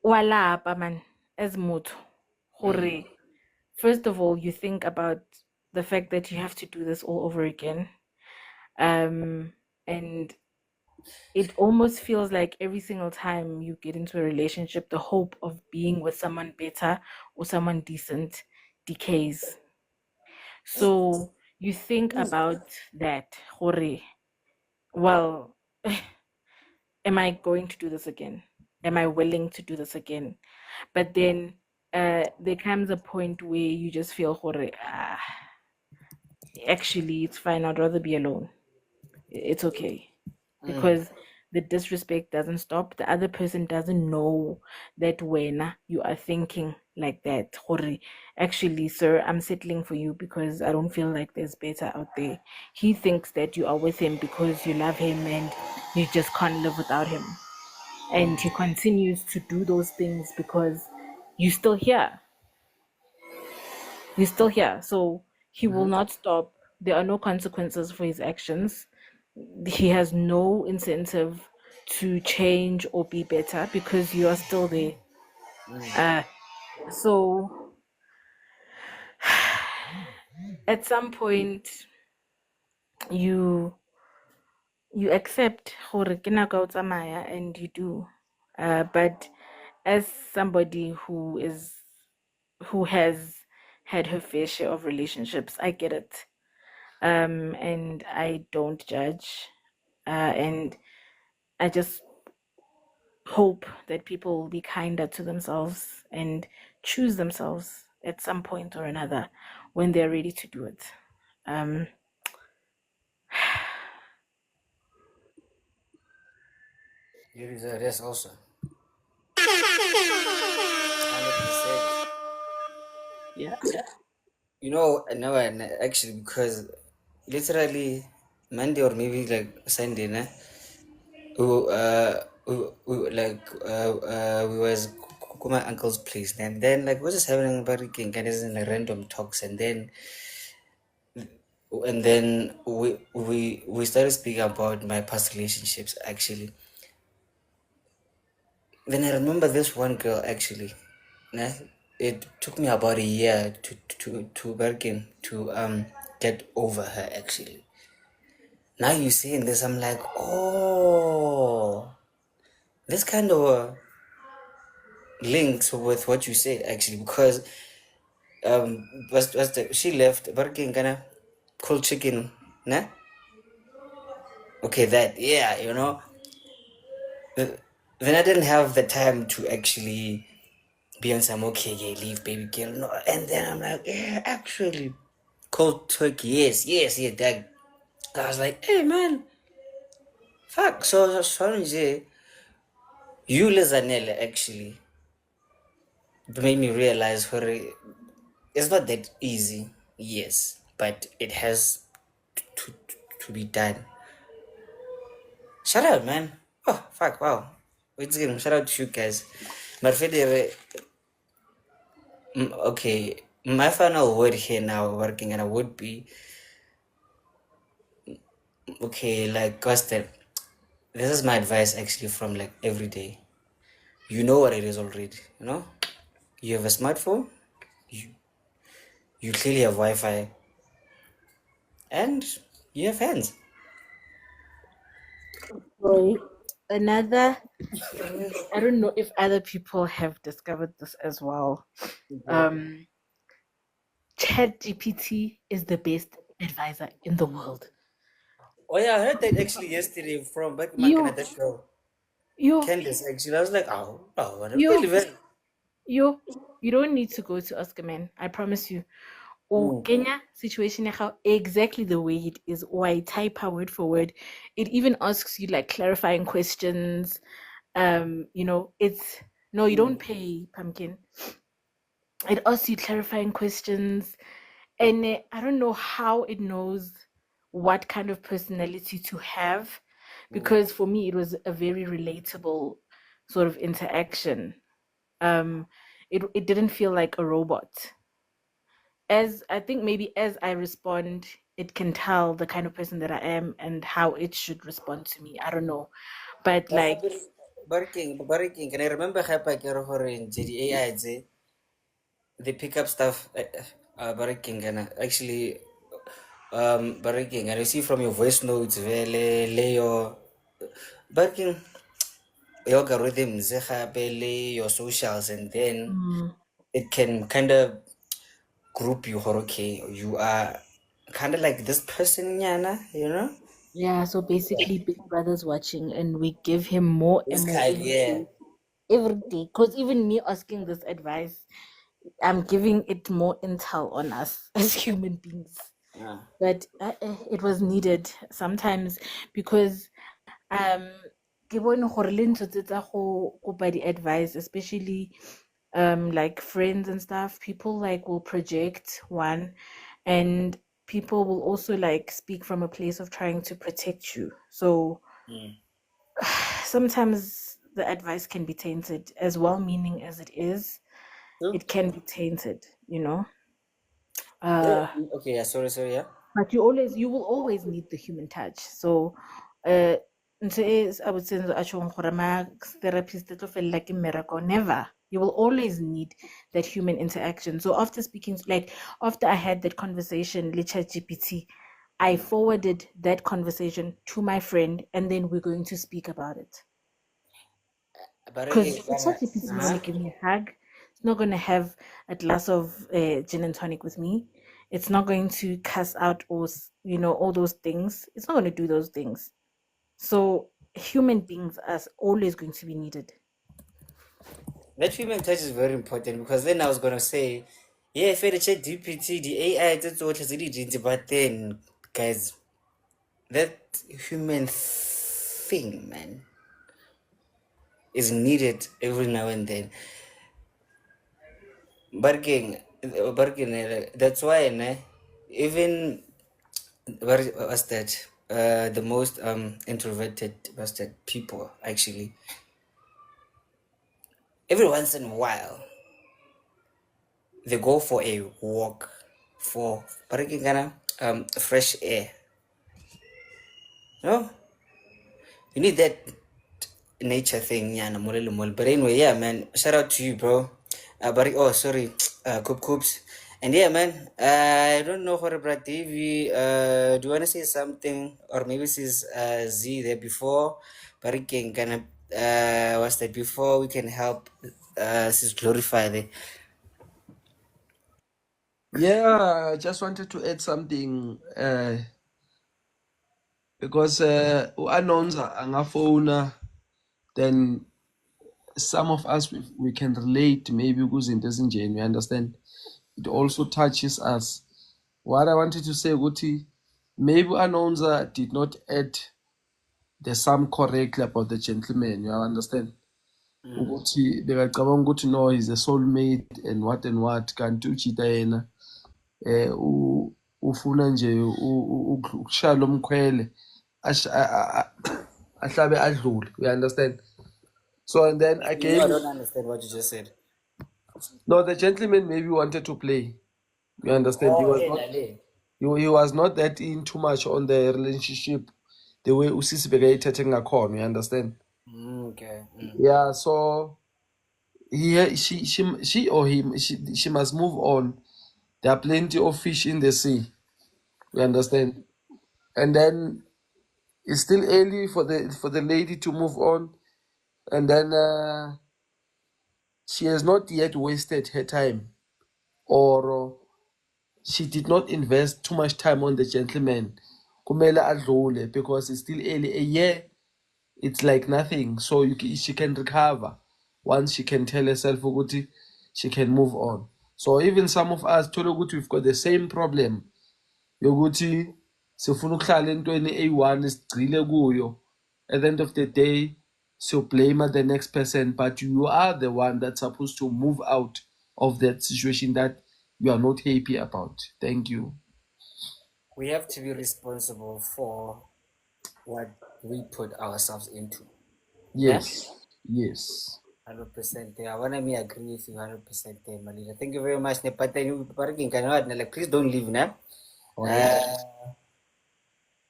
walapa man as motho. Hore. First of all, you think about the fact that you have to do this all over again. And it almost feels like every single time you get into a relationship, the hope of being with someone better or someone decent decays. So you think about that, hore. Well, am I going to do this again? Am I willing to do this again? But then there comes a point where you just feel, hore, actually, it's fine. I'd rather be alone. It's okay. Because the disrespect doesn't stop. The other person doesn't know that when you are thinking like that, Hori, actually, sir, I'm settling for you because I don't feel like there's better out there. He thinks that you are with him because you love him and you just can't live without him. And he continues to do those things because you're still here. You're still here. So he will not stop. There are no consequences for his actions. He has no incentive to change or be better because you are still there. So at some point you accept gore ke nako ya ho tsamaya, and you do. But as somebody who has had her fair share of relationships, I get it. And I don't judge. And I just hope that people will be kinder to themselves and choose themselves at some point or another when they're ready to do it. You deserve this also. 100%. Yeah. No, and actually, because literally Monday or maybe like Sunday, we was my uncle's place, and then like we're just having a very kind of like random talks, and then we started speaking about my past relationships actually. Then I remember this one girl actually. It took me about a year to working to get over her actually. Now you saying this, I'm like, oh, this kind of links with what you said actually, because she left working kind of cold chicken, nah? Okay, that, yeah, then I didn't have the time to actually be on some okay, yeah, leave baby girl, no, and then I'm like, yeah, actually, cold turkey, yes, that. I was like, hey man, fuck. So you Lizanelle actually made me realize it's not that easy, yes, but it has to be done. Shout out, man. Oh fuck, wow. Wait again, shout out to you guys. Marfedere, okay, my final word here now working, and I would be okay, like Costa. This is my advice actually from like every day. You know what it is already, You have a smartphone, you clearly have Wi-Fi, and you have hands. Boy, another, I don't know if other people have discovered this as well. ChatGPT is the best advisor in the world. Oh yeah, I heard that actually yesterday from back in You, that girl, you, Candice. Actually, I was like, what a really you, very. you don't need to go to Oscar Man. I promise you. Or Kenya situation how exactly the way it is, or I type her word for word. It even asks you like clarifying questions. It's no, you don't pay pumpkin. It asks you clarifying questions, and I don't know how it knows what kind of personality to have, because for me it was a very relatable sort of interaction. It didn't feel like a robot. As I think maybe as I respond, it can tell the kind of person that I am and how it should respond to me. I don't know. But like Barking. Can I remember Hapa Kero in GDAI? They pick up stuff. Barking and actually, Barking. And you see from your voice notes, Vele, Leo, Barking, your algorithms, your socials, and then it can kind of group you. Okay, you are kind of like this person, Yana, you know? yeah, so basically Big Brother's watching and we give him more This and more guy, yeah. every day. Because even me asking this advice, I'm giving it more intel on us as human beings. Yeah. But it was needed sometimes because ke bone gore le ntho tse tsa go kopa di-advice, especially like friends and stuff, people like will project one, and people will also like speak from a place of trying to protect you. So sometimes the advice can be tainted, as well-meaning as it is. It can be tainted, you know. Okay, yeah, sorry, yeah. But you will always need the human touch. So ntho e I would say a tjhong gore ma therapist e tlo fella ke mmereko, never. You will always need that human interaction. So after I had that conversation with ChatGPT, I forwarded that conversation to my friend, and then we're going to speak about it. Because ChatGPT is not going to give me a hug. It's not going to have a glass of gin and tonic with me. It's not going to cuss out or, all those things. It's not going to do those things. So human beings are always going to be needed. That human touch is very important because then I was gonna say, yeah, for the chat GPT, the AI, that's what is really, but then, guys, that human thing, man, is needed every now and then. Bargain, that's why, even what's that? The most introverted bastard people actually. Every once in a while, they go for a walk for fresh air. No, you need that nature thing, yeah, but anyway, yeah, man. Shout out to you, bro. Oh, sorry, Coops. And yeah, man. I don't know what about Davey. Do you wanna say something, or maybe since Z there before, but can kind of what's that before we can help sis glorify the. Yeah, I just wanted to add something because u-announcer angafona, then some of us we can relate maybe kuzinto ezinjeni, you understand? It also touches us. What I wanted to say ukuthi maybe announcer did not add the sum correctly about the gentleman, you understand? Ukuthi bekacabanga ukuthi no, he's a soulmate and what kanti uchita yena ufuna nje ukushaya lo mkhwele ahlabe adlule, you understand? So and then I No, gave I don't understand what you just said. no, the gentleman maybe wanted to play, you understand? Oh, hey, Lale. He was not that in too much on the relationship the way usisi bekayithethe ngakhona, you understand? Okay. Yeah, so she or him, she must move on. There are plenty of fish in the sea, you understand? And then it's still early for the lady to move on, and then she has not yet wasted her time or she did not invest too much time on the gentleman. Kumele adlule because it's still early. A year, it's like nothing. So she can recover once she can tell herself ukuthi she can move on. So even some of us, thola ukuthi we've got the same problem yokuthi sifuna ukuhlala entweni eyi-one sigcile kuyo. At the end of the day, so blame the next person, but you are the one that's supposed to move out of that situation that you are not happy about. Thank you. We have to be responsible for what we put ourselves into. Yes. Yes. 100% there. I wanna me agree with you 100% there, Malila. Thank you very much. But then you like, please don't leave now.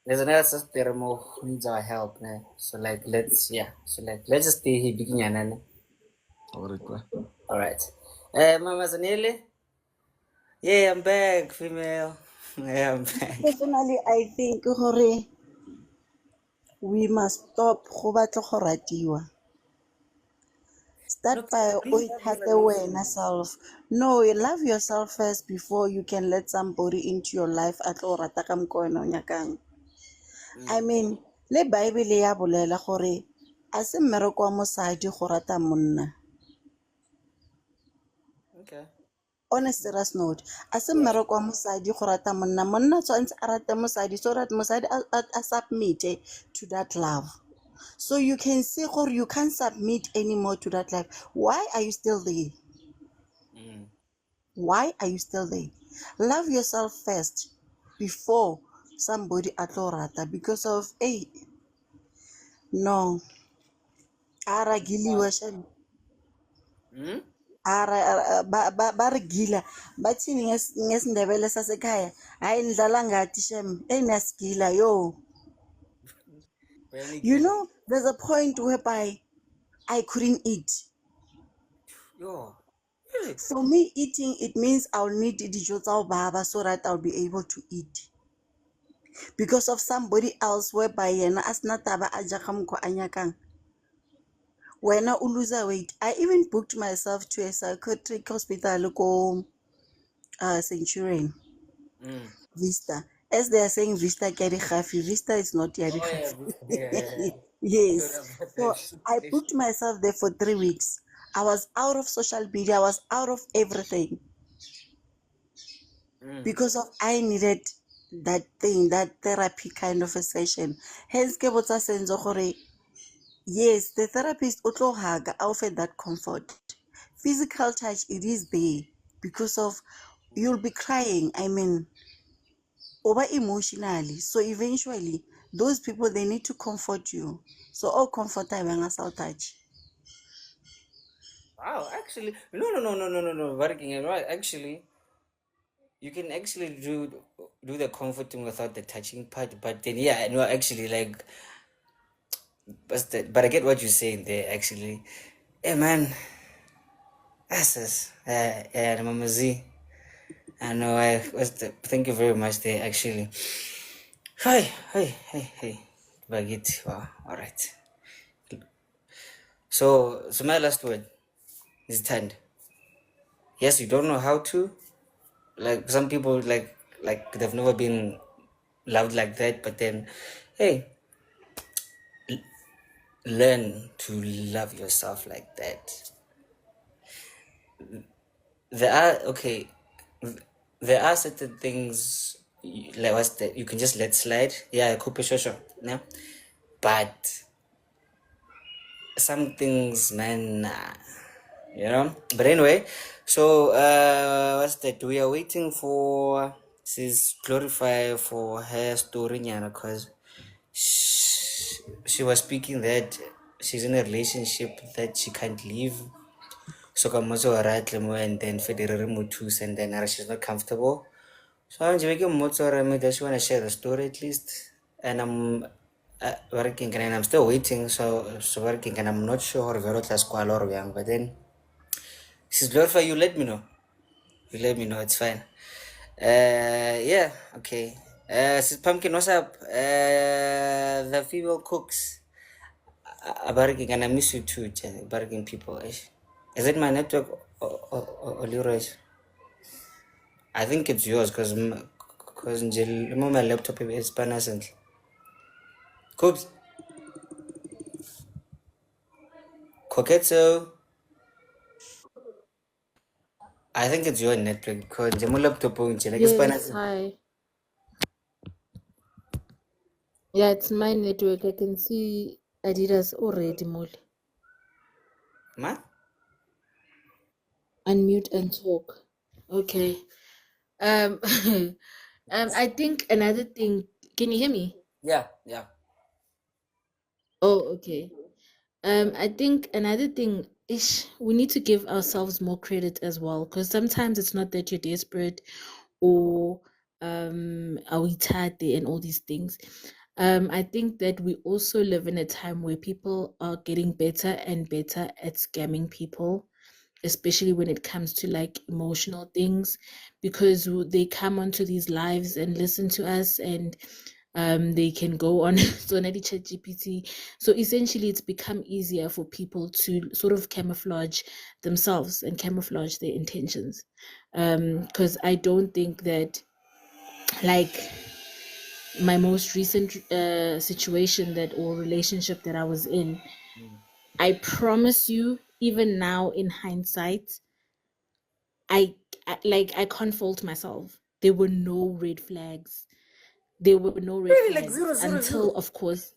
There's another sister who needs our help now. So let's just stay here beginning. All right. Mama Zanele. Yeah, I'm back, female. Yeah, I'm back. Personally, I think gore we must stop go batla go ratiwa. Start by wena self. No, you love yourself first before you can let somebody into your life at lo rata ka mokgwa wena o nyakang. I mean, le Bible ya bolela gore a se mmereko wa mosadi go rata monna. Okay. On a serious note, a se mmereko wa mosadi go rata monna. Monna tshwantse a rate mosadi so that mosadi a submit to that love. So you can see gore you can't submit anymore to that love. Why are you still there? Why are you still there? Love yourself first before somebody atlo rata because of no. Ara giliwa shame. Ara ba re gila bathini ngesindebele sasekhaya hayi ndlala ngathi shem enasigila yo. You know, there's a point whereby I couldn't eat. Yo. For me, eating, it means I'll need dijo tsa baba so that I'll be able to eat. Because of somebody else whereby yena asna taba a ja ka mokgwa a nyakang. When I lose weight, I even booked myself to a psychiatric hospital called Centurion. Vista. As they are saying Vista Yadi Khafi, Vista is not Yadi Khafi. Yes. So I booked myself there for 3 weeks. I was out of social media, I was out of everything. Because of I needed that thing, that therapy kind of a session. Hence, yes, the therapist utlo hug offer that comfort. Physical touch, it is there because of you'll be crying. I mean, over emotionally. So eventually, those people they need to comfort you. So all comfort I will touch. Wow, actually, no. Working right. Actually, you can actually do the comforting without the touching part. But then, yeah, no, actually, like, but I get what you're saying there. Actually, hey man, that's Mama Z. I know. Thank you very much there. Actually, hey, Bagit. Wow. All right. So my last word is turned. Yes, you don't know how to. Like some people, like they've never been loved like that. But then, hey, learn to love yourself like that. There are certain things like what's that you can just let slide. Yeah, coupe sure. Yeah, but some things, man, nah, you know. But anyway, so what's that? We are waiting for Sis Glorify for her story, because she was speaking that she's in a relationship that she can't leave. So come also and then Federer Mutus and then she's not comfortable. So I'm just making does she want to share the story at least? And I'm working and I'm still waiting. So working and I'm not sure if you're class or young, but then she's glorified. You let me know. You let me know. It's fine. Yeah. Okay. Sis Pumpkin, what's up? The female cooks. Barking and I miss you too, barking people. Is it my network or Leroy's? I think it's yours because my laptop is panasent. Coops. Koketso. I think it's your network because my laptop is like Yes, panasent. hi. Yeah, it's my network. I can see Adidas already, Molly. Ma? Unmute and talk. Okay. Um, I think another thing. Can you hear me? Yeah, yeah. Oh, okay. I think another thing is we need to give ourselves more credit as well, because sometimes it's not that you're desperate or are we tired and all these things. I think that we also live in a time where people are getting better and better at scamming people, especially when it comes to like emotional things, because they come onto these lives and listen to us, and they can go on so GPT. So essentially it's become easier for people to sort of camouflage themselves and camouflage their intentions, because I don't think that, like, my most recent situation that or relationship that I was in, I promise you, even now in hindsight, I can't fault myself. There were no red flags. There were no red Really, like flags zero, zero, until, zero. of course,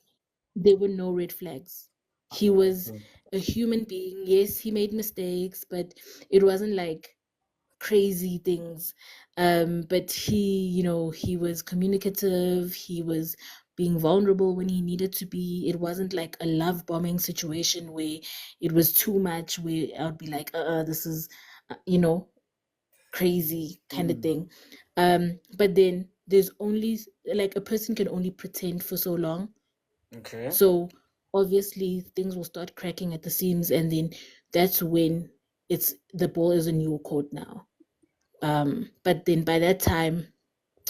there were no red flags. He was a human being. Yes, he made mistakes, but it wasn't like crazy things. But he was communicative. He was being vulnerable when he needed to be. It wasn't like a love bombing situation where it was too much, where I would be like, this is, crazy kind of thing. But then there's only, like, a person can only pretend for so long. Okay. So obviously things will start cracking at the seams, and then that's when it's the ball is in your court now. But then by that time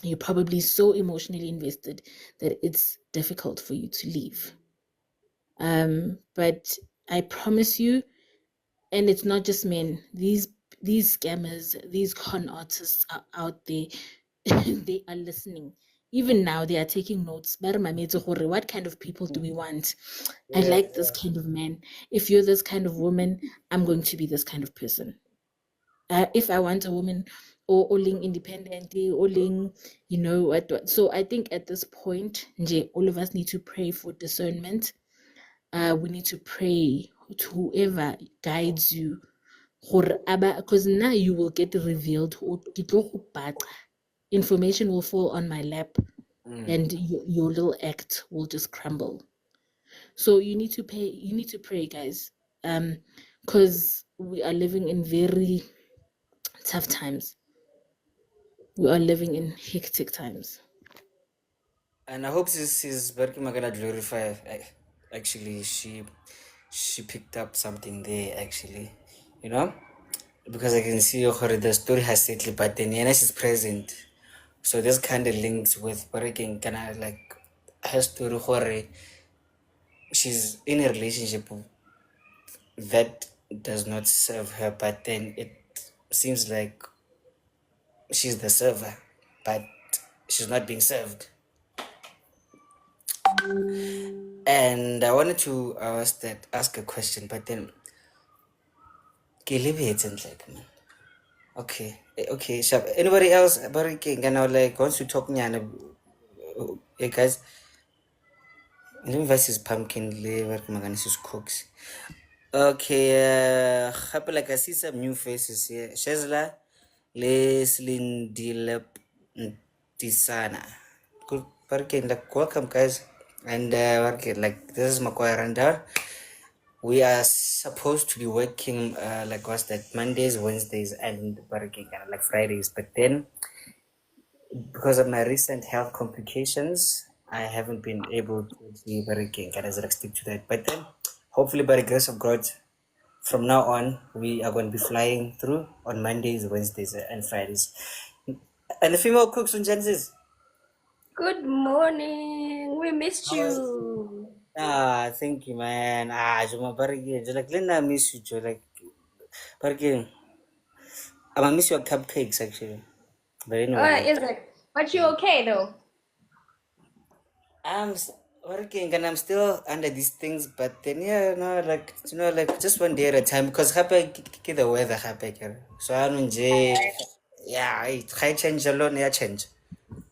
you're probably so emotionally invested that it's difficult for you to leave. But I promise you, and it's not just men, these scammers, these con artists are out there. They are listening. Even now they are taking notes. What kind of people do we want? I like this kind of man. If you're this kind of woman, I'm going to be this kind of person. If I want a woman or oling independently, oling, what. So I think at this point, all of us need to pray for discernment. We need to pray to whoever guides you, because now you will get revealed, information will fall on my lap, and your little act will just crumble. So you need to pray, guys, because we are living in very tough times. We are living in hectic times. And I hope this is Berkima gonna glorify. Actually, she picked up something there. Actually, because I can see the story has settled, but then Yanis is present, so this kind of links with Berking. Can I like her story? She's in a relationship that does not serve her, but then it seems like she's the server, but she's not being served. And I wanted to ask a question, but then man. Okay, okay, sharp. Anybody else? Can I like once you talk nyana, hey guys, versus pumpkin liver, Maganisis cooks. Okay, happy like I see some new faces here. Shezla, Leslin Dilep Tisana. Good parking, like welcome guys. And like this is Makoy Randar. We are supposed to be working like what's that, Mondays, Wednesdays, and working like Fridays. But then because of my recent health complications, I haven't been able to be working and as I stick to that. But then hopefully by the grace of God, from now on, we are going to be flying through on Mondays, Wednesdays, and Fridays. And the female cooks on Genesis. Good morning. We missed you. Thank you, man. Juma barigin. Like, Linda miss you, Joe. Like, barigin. I miss your cupcakes, actually. But anyway, Is it? But you okay though? I'm working and I'm still under these things, but then yeah, no, like like just one day at a time. Because happy the weather happy, so I'm in jail. Yeah, I change alone. Yeah, change.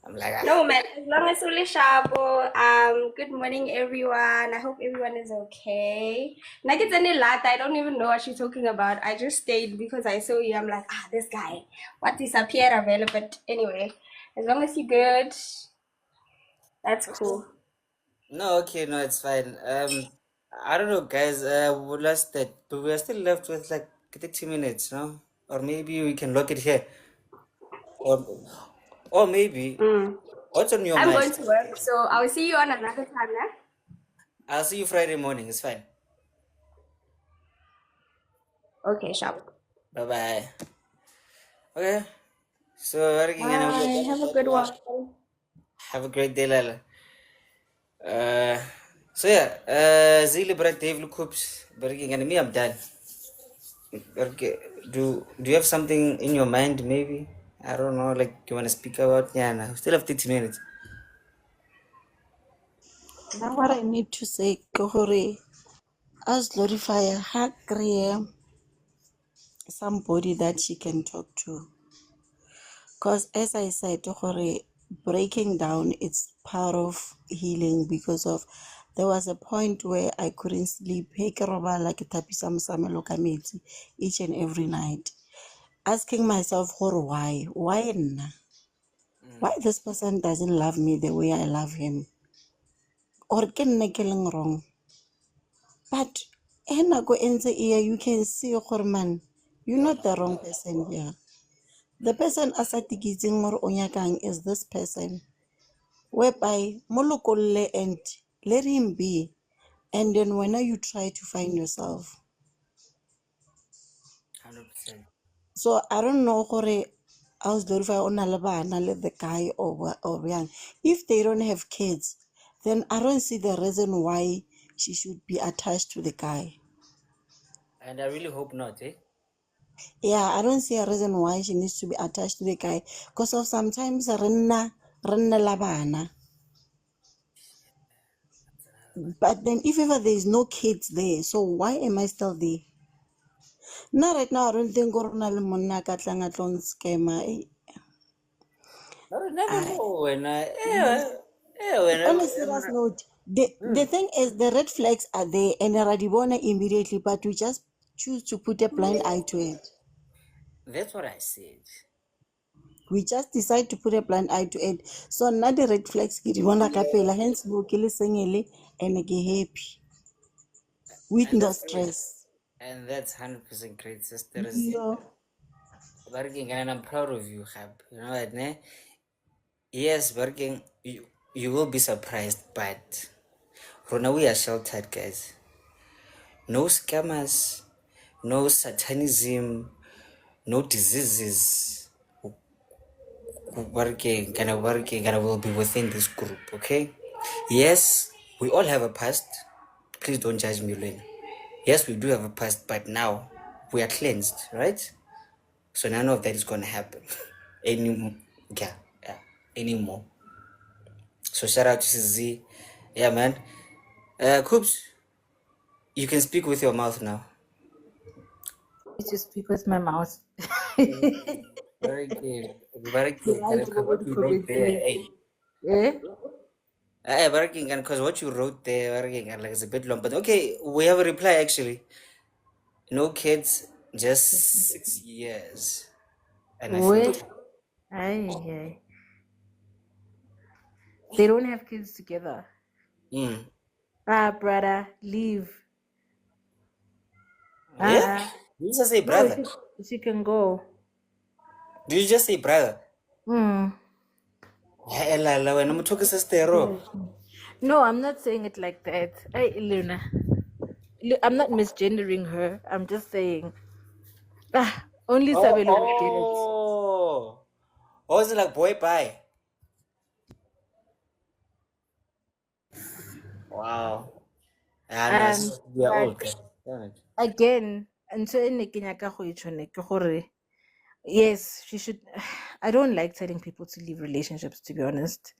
I'm like, No man, as long as Uli Shabo, good morning everyone. I hope everyone is okay. Like any lat, I don't even know what you're talking about. I just stayed because I saw you. I'm like, this guy, what disappeared available. But anyway, as long as you're good, that's cool. no, okay, no, it's fine. I don't know, guys. We lost that, but we are still left with like 30 minutes, no? Or maybe we can lock it here, or or maybe Mm. what's on your I'm mind? going to work, so I'll see you on another time, yeah? I'll see you Friday morning. It's fine. Okay, sharp. Bye bye. Okay. So we're gonna Bye. Have a good one. have a great day, Lala. Uh, so yeah, Zili Brad Dave Lukups, but again, me, I'm done. Okay, do you have something in your mind? Maybe I don't know. Like you wanna speak about? Yeah, no, still have 30 minutes. Now what I need to say, Kohore, as glorifier, ha create somebody that she can talk to. Because as I said, Kohore, breaking down it's part of healing because of there was a point where I couldn't sleep. Each and every night. Asking myself, why? Why nna? Why this person doesn't love me the way I love him? Or ke nna ke leng wrong? But go enter here, you can see, man, you're not the wrong person here. The person asatikizing or onyakang is this person. Whereby molokolle and let him be. And then when you try to find yourself. 100%. So I don't know gore I was glorify on let the guy or young. If they don't have kids, then I don't see the reason why she should be attached to the guy. And I really hope not, eh? Yeah, I don't see a reason why she needs to be attached to the guy. Because of sometimes renna labana. But then if ever there is no kids there, so why am I still there? Now right now I don't think Corona monna ka tlang a tlong scammer. No, when when On a serious note, the thing is the red flags are there and Radibona immediately, but we just choose to put a blind eye to it. that's what I said. We just decide to put a blind eye to it. So now the red flags get one capella, hence no kill singly and get happy with And no that's stress. 100% great, sisters. Yeah. Working, and I'm proud of you, Hab. You know what, ne? Yes, working. You will be surprised, but Rona, we are sheltered, guys. No scammers, no satanism, no diseases. Working, gonna will be within this group, okay? Yes, we all have a past. Please don't judge me, Lynn. Yes, we do have a past, but now we are cleansed, right? So none of that is gonna happen anymore. Yeah, anymore. So shout out to CZ. Yeah, man. Coops, you can speak with your mouth now. To speak with my mouth. Very good. Very good. Right, Because what you wrote there, hey. Eh? Very good. Because what you wrote there, very good. Like it's a bit long, but okay. We have a reply actually. No kids, just 6 years, and I feel. Wait. Aye. They don't have kids together. Brother, leave. Yeah. Did you just say No, brother? she can go. Did you just say brother? Hello, when I'm talking sister. No, I'm not saying it like that. Hey, Luna. I'm not misgendering her. I'm just saying. Only Sabelo will get it. Oh, was it like boy bye? Wow. No, we are old. Again, and so yes, she should. I don't like telling people to leave relationships, to be honest.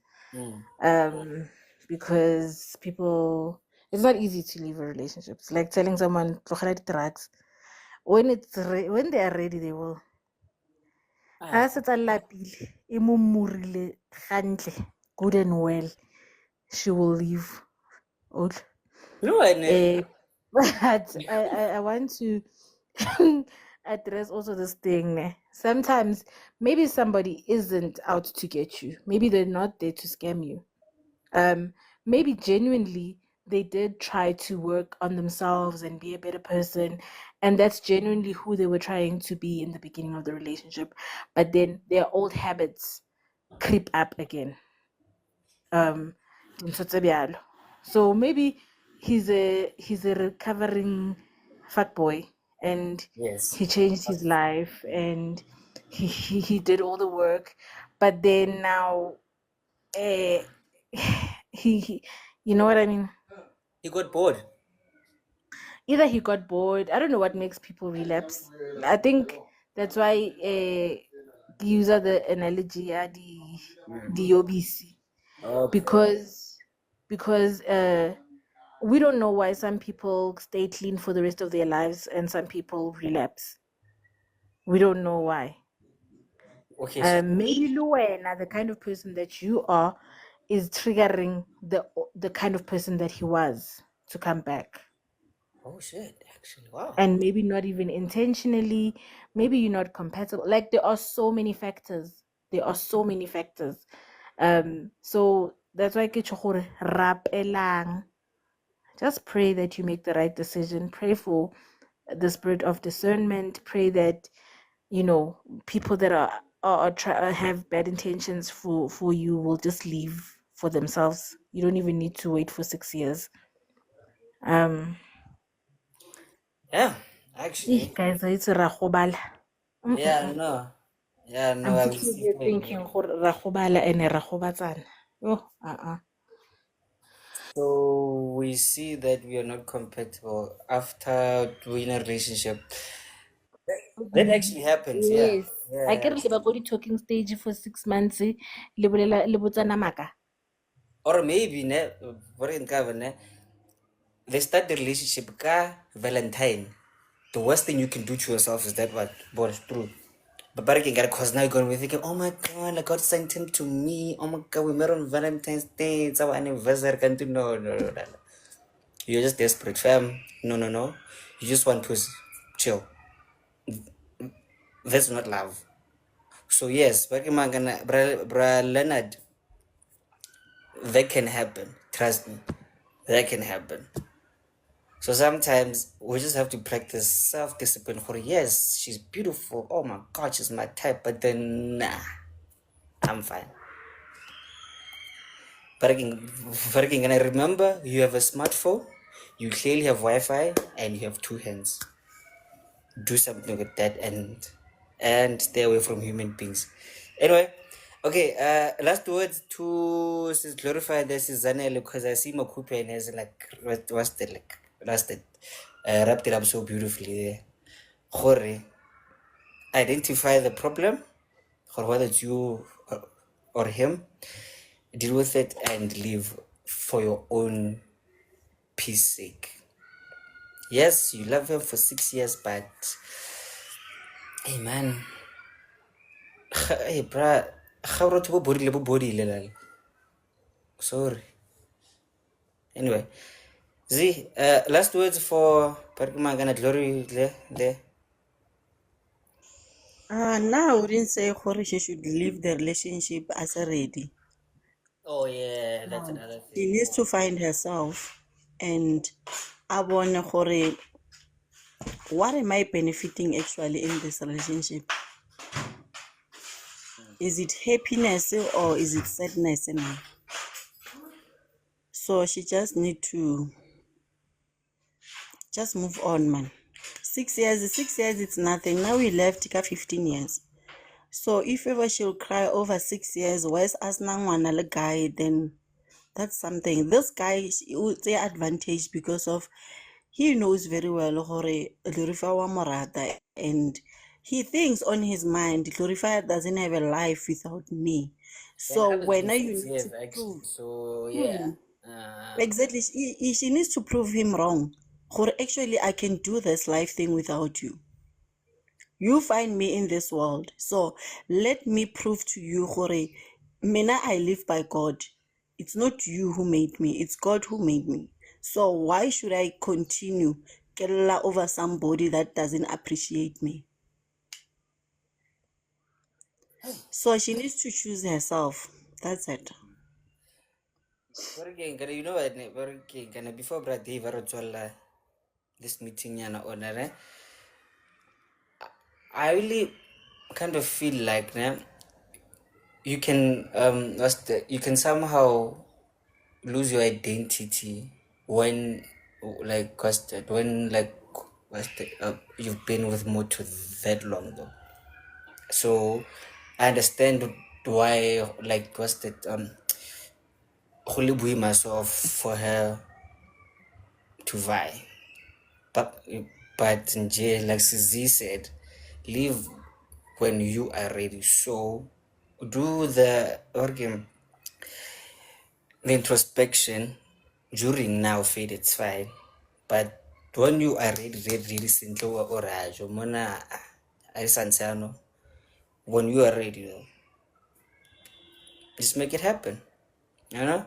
Because people, it's not easy to leave a relationship. It's like telling someone "Tlogela drugs." When they are ready, they will. As it's a lapile, good and well, she will leave. Okay. You know what? But I want to address also this thing. Sometimes maybe somebody isn't out to get you. Maybe they're not there to scam you. Maybe genuinely they did try to work on themselves and be a better person, and that's genuinely who they were trying to be in the beginning of the relationship. But then their old habits creep up again. Dintho tse bjalo. So maybe he's a recovering fuck boy, and Yes. he changed his life, and he did all the work, but then now uh, he you know what I mean? He got bored. Either he got bored. I don't know what makes people relapse. I think that's why use the analogy the OBC, Okay. because we don't know why some people stay clean for the rest of their lives and some people relapse. We don't know why. Okay. So, Maybe Luena, the kind of person that you are, is triggering the kind of person that he was to come back. oh shit! Actually, wow. And maybe not even intentionally. Maybe you're not compatible. Like there are so many factors. There are so many factors. So that's why ke tjho gore rapelang. Just pray that you make the right decision. Pray for the spirit of discernment. Pray that people that have bad intentions for you will just leave for themselves. You don't even need to wait for 6 years. Yeah. Actually. Guys, it's rahobala. Yeah. No. Yeah. No. I'm I sitting was here thinking gore rahobala and rahobatsana. So we see that we are not compatible after doing a relationship. That actually happens. Yeah. Yes. I Yeah. can live a talking stage for 6 months. Le botsana maka. Or maybe they start the relationship ka Valentine. The worst thing you can do to yourself is that what boy true. But can get cause now you're gonna be thinking, oh my god, like God sent him to me. Oh my god, we met on Valentine's Day. It's our anniversary. Can't do no. You're just desperate, fam. No. You just want to chill. That's not love. So yes, bra Leonard, that can happen. Trust me, that can happen. So sometimes we just have to practice self-discipline. For yes, she's beautiful. Oh my god, she's my type. But then nah, I'm fine. But again, and I remember you have a smartphone, you clearly have Wi-Fi, and you have two hands. Do something with that and stay away from human beings. Anyway, okay. Last words to Sis Glorify this is Zanele because I see Makupe and has like what's the like last it wrapped it up so beautifully there. Gore, identify the problem, or whether it's you or him, deal with it and live for your own peace sake. Yes, you love him for 6 years, but hey man, hey bruh, how to body lelal. Sorry. Anyway, Z, last words for Parkimangana Glory there. Now I wouldn't say gore she should leave the relationship as already. Oh yeah, that's another She thing. needs to find herself and I want gore what am I benefiting actually in this relationship? Is it happiness or is it sadness now? So she just need to just move on, man. 6 years, it's nothing. Now we left 15 years. So if ever she'll cry over 6 years, where's Asnangwana guy, then that's something. This guy would say advantage because of he knows very well Lorifa wa morata and he thinks on his mind, Glorifier doesn't have a life without me. So when you need to prove, So yeah. exactly, she needs to prove him wrong. Or actually, I can do this life thing without you. You find me in this world, so let me prove to you, Hore, Mena, I live by God. It's not you who made me, it's God who made me. So why should I continue kella over somebody that doesn't appreciate me? So she needs to choose herself. That's it. You know what? Before Brad Dave this meeting yana honor, I really kind of feel like you can you can somehow lose your identity when you've been with Moto that long though. So I understand why go myself for her to vie. But like Sizi said, leave when you are ready. So do the introspection during now fade, it's fine. But when you are ready, sinto or rajo, mona arisansano, when you are ready, just make it happen. You know?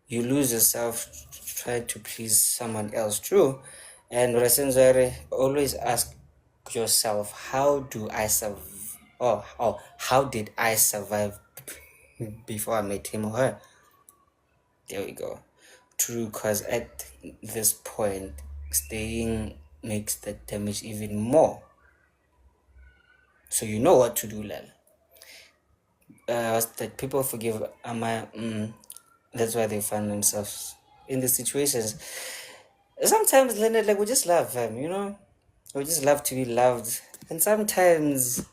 You lose yourself to try to please someone else. True. And Rasenjare, always ask yourself, how do I survive? How did I survive before I met him or her? There we go. True, because at this point, staying makes the damage even more. So you know what to do, Lal. That people forgive Ama. That's why they find themselves in the situations. Sometimes, Leonard, like we just love them, you know? We just love to be loved. And sometimes,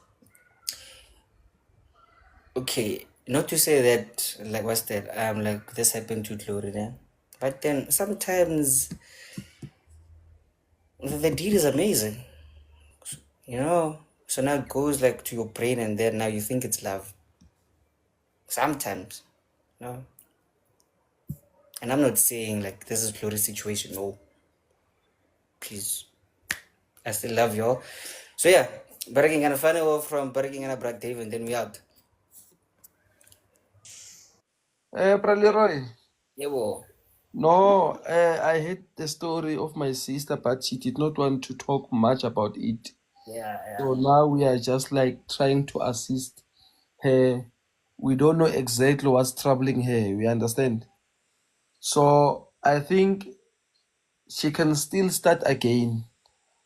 okay, not to say that, like, what's that? Like, this happened to Gloria. But then sometimes the deed is amazing, you know? So now it goes like to your brain, and then now you think it's love. Sometimes, you know? And I'm not saying like this is Gloria's situation. No, please. I still love y'all. So yeah, breaking and a final from breaking and a Brad Dave, and then we out. Bra Leroy. Yeah, well. No, I heard the story of my sister, but she did not want to talk much about it. Yeah. So now we are just like trying to assist her. We don't know exactly what's troubling her. We understand. So I think she can still start again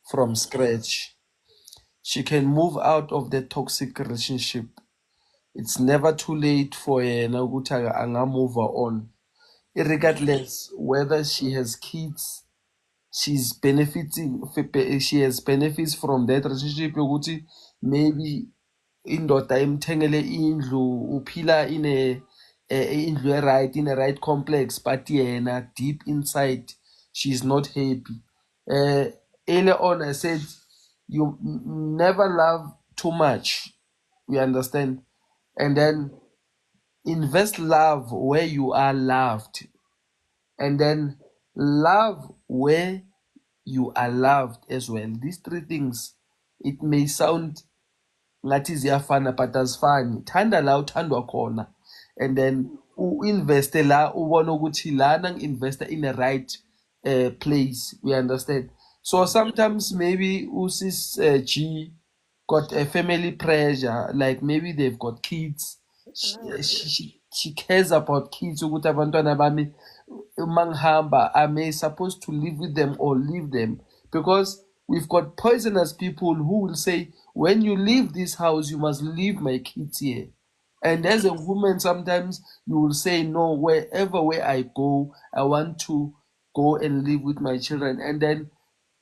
from scratch. She can move out of the toxic relationship. It's never too late for her now to move on. Regardless whether she has kids, she has benefits from that relationship yokuthi maybe indoda imthengele indlu uphila in a indlu right in a right complex, but yena deep inside she's not happy. Earlier on I said you never love too much, we understand, and then invest love where you are loved, and then love where you are loved as well. These three things, it may sound ngathi ziyafana but azifani. Thanda la uthandwa khona, and then u-investe la ubona ukuthi lana ngi-investa in the right place, we understand. So sometimes maybe usis G got a family pressure, like maybe they've got kids. She cares about kids ukuthi abantwana bami mangihamba, am I supposed to live with them or leave them? Because we've got poisonous people who will say, when you leave this house, you must leave my kids here. And as a woman, sometimes you will say, no, wherever where I go, I want to go and live with my children. And then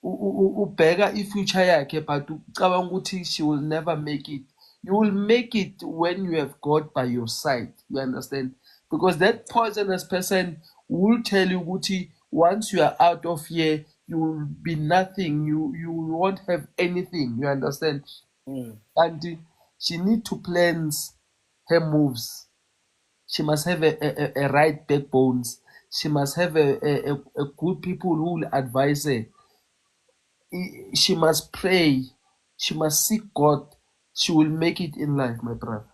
ubheka i-future yakhe, but ucabanga ukuthi she will never make it. You will make it when you have God by your side, you understand? Because that poisonous person will tell you ukuthi once you are out of here, you will be nothing. You won't have anything. You understand? And she need to plan her moves. She must have a right backbones. She must have a good people who will advise her. She must pray. She must seek God. She will make it in life, my brother.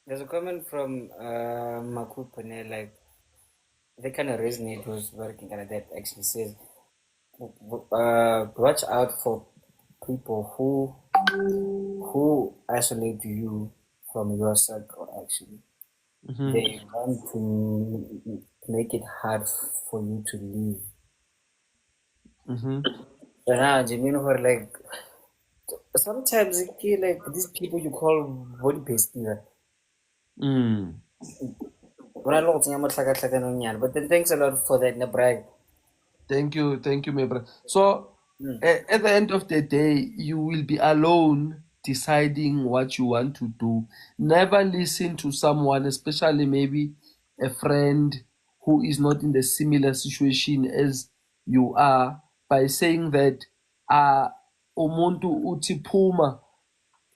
There's a comment from Makupane, like they kind of resonate who's working at that actually says, watch out for people who isolate you from your circle actually. They want to make it hard for you to leave. So now, Jimmy, for like sometimes you feel like these people you call body based, but then thanks a lot for that, Brag. Thank you, my brother. So at the end of the day, you will be alone deciding what you want to do. Never listen to someone, especially maybe a friend who is not in the similar situation as you are, by saying that umuntu uthi phuma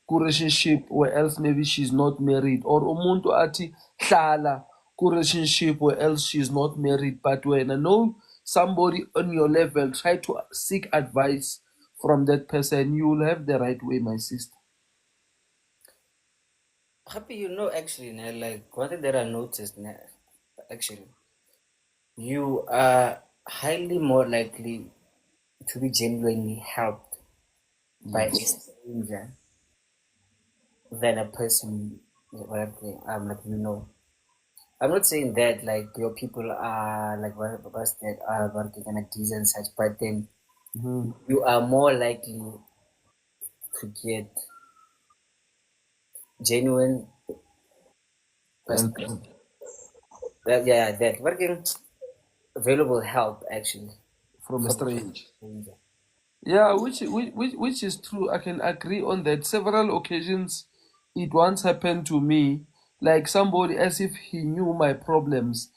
ku-relationship where else maybe she's not married, or umuntu athi hlala ku-relationship where else she's not married. But when I know somebody on your level, try to seek advice from that person. You will have the right way, my sister. Happy, you know, actually, like one thing that I noticed, actually, you are highly more likely to be genuinely helped by a stranger than a person like you know. I'm not saying that like your people are like us that are working on a decent such, but then you are more likely to get genuine that working available help actually from a stranger. Yeah, which is true. I can agree on that. Several occasions, it once happened to me, like somebody as if he knew my problems,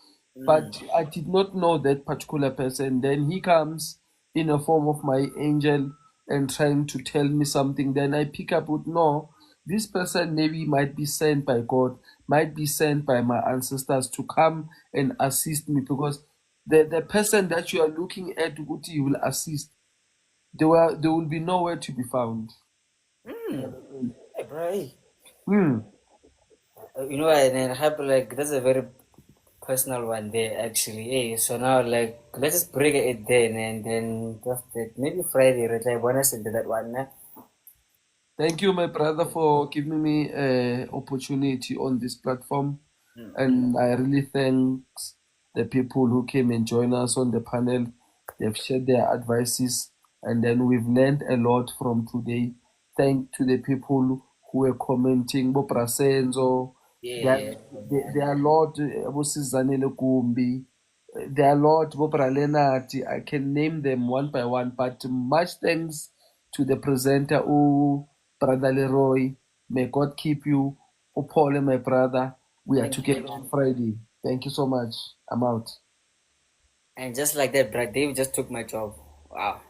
but I did not know that particular person. Then he comes in a form of my angel and trying to tell me something. Then I pick up with, no, this person maybe might be sent by God, might be sent by my ancestors to come and assist me, because the person that you are looking at, Uti, will assist. There will be nowhere to be found. Hey, bro. Hmm. You know, and then happen like that's a very personal one there actually. Hey, so now like let's just break it then and then just that maybe Friday, right? Like bonus into that one, nah? Thank you, my brother, for giving me an opportunity on this platform. And I really thank the people who came and joined us on the panel. They've shared their advices, and then we've learned a lot from today. Thank to the people who were commenting, Bo Prasenzo, Yeah. there are a lot, Bo Sizanele Kumbi, there are a lot, Bo Pralenati. I can name them one by one, but much thanks to the presenter, Brother Leroy. May God keep you. Paul, my brother. We are together on Friday. Thank you so much. I'm out. And just like that, Brad Dave just took my job. Wow.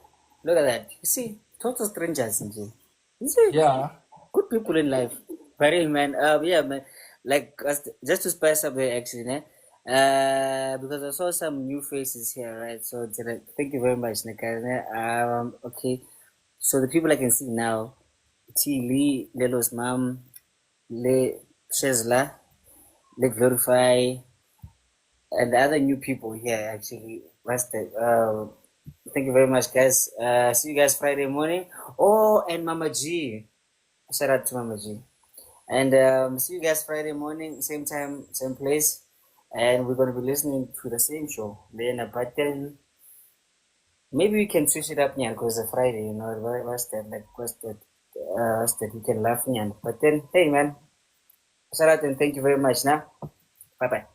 Look at that. You see, total strangers in here. You see? Yeah. Good people in life. Very man. Yeah, man. Like just to spice up the action, because I saw some new faces here, right? So thank you very much, guys. Okay. So the people I can see now, T Lee, Lelo's mom, Le Shezla, Le Glorify, and the other new people here actually. Thank you very much, guys. See you guys Friday morning. Oh, and Mama G. Shout out to Mama G. And see you guys Friday morning, same time, same place. And we're going to be listening to the same show. Then, but then maybe we can switch it up, yeah, because it's a Friday, you know. What's that? Like, what's that? We can laugh, yeah. But then, hey, man. Shout out and thank you very much, now. Bye bye.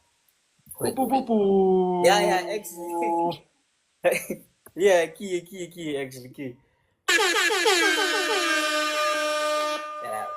Yeah, actually. Yeah, key, actually, key. Shout out.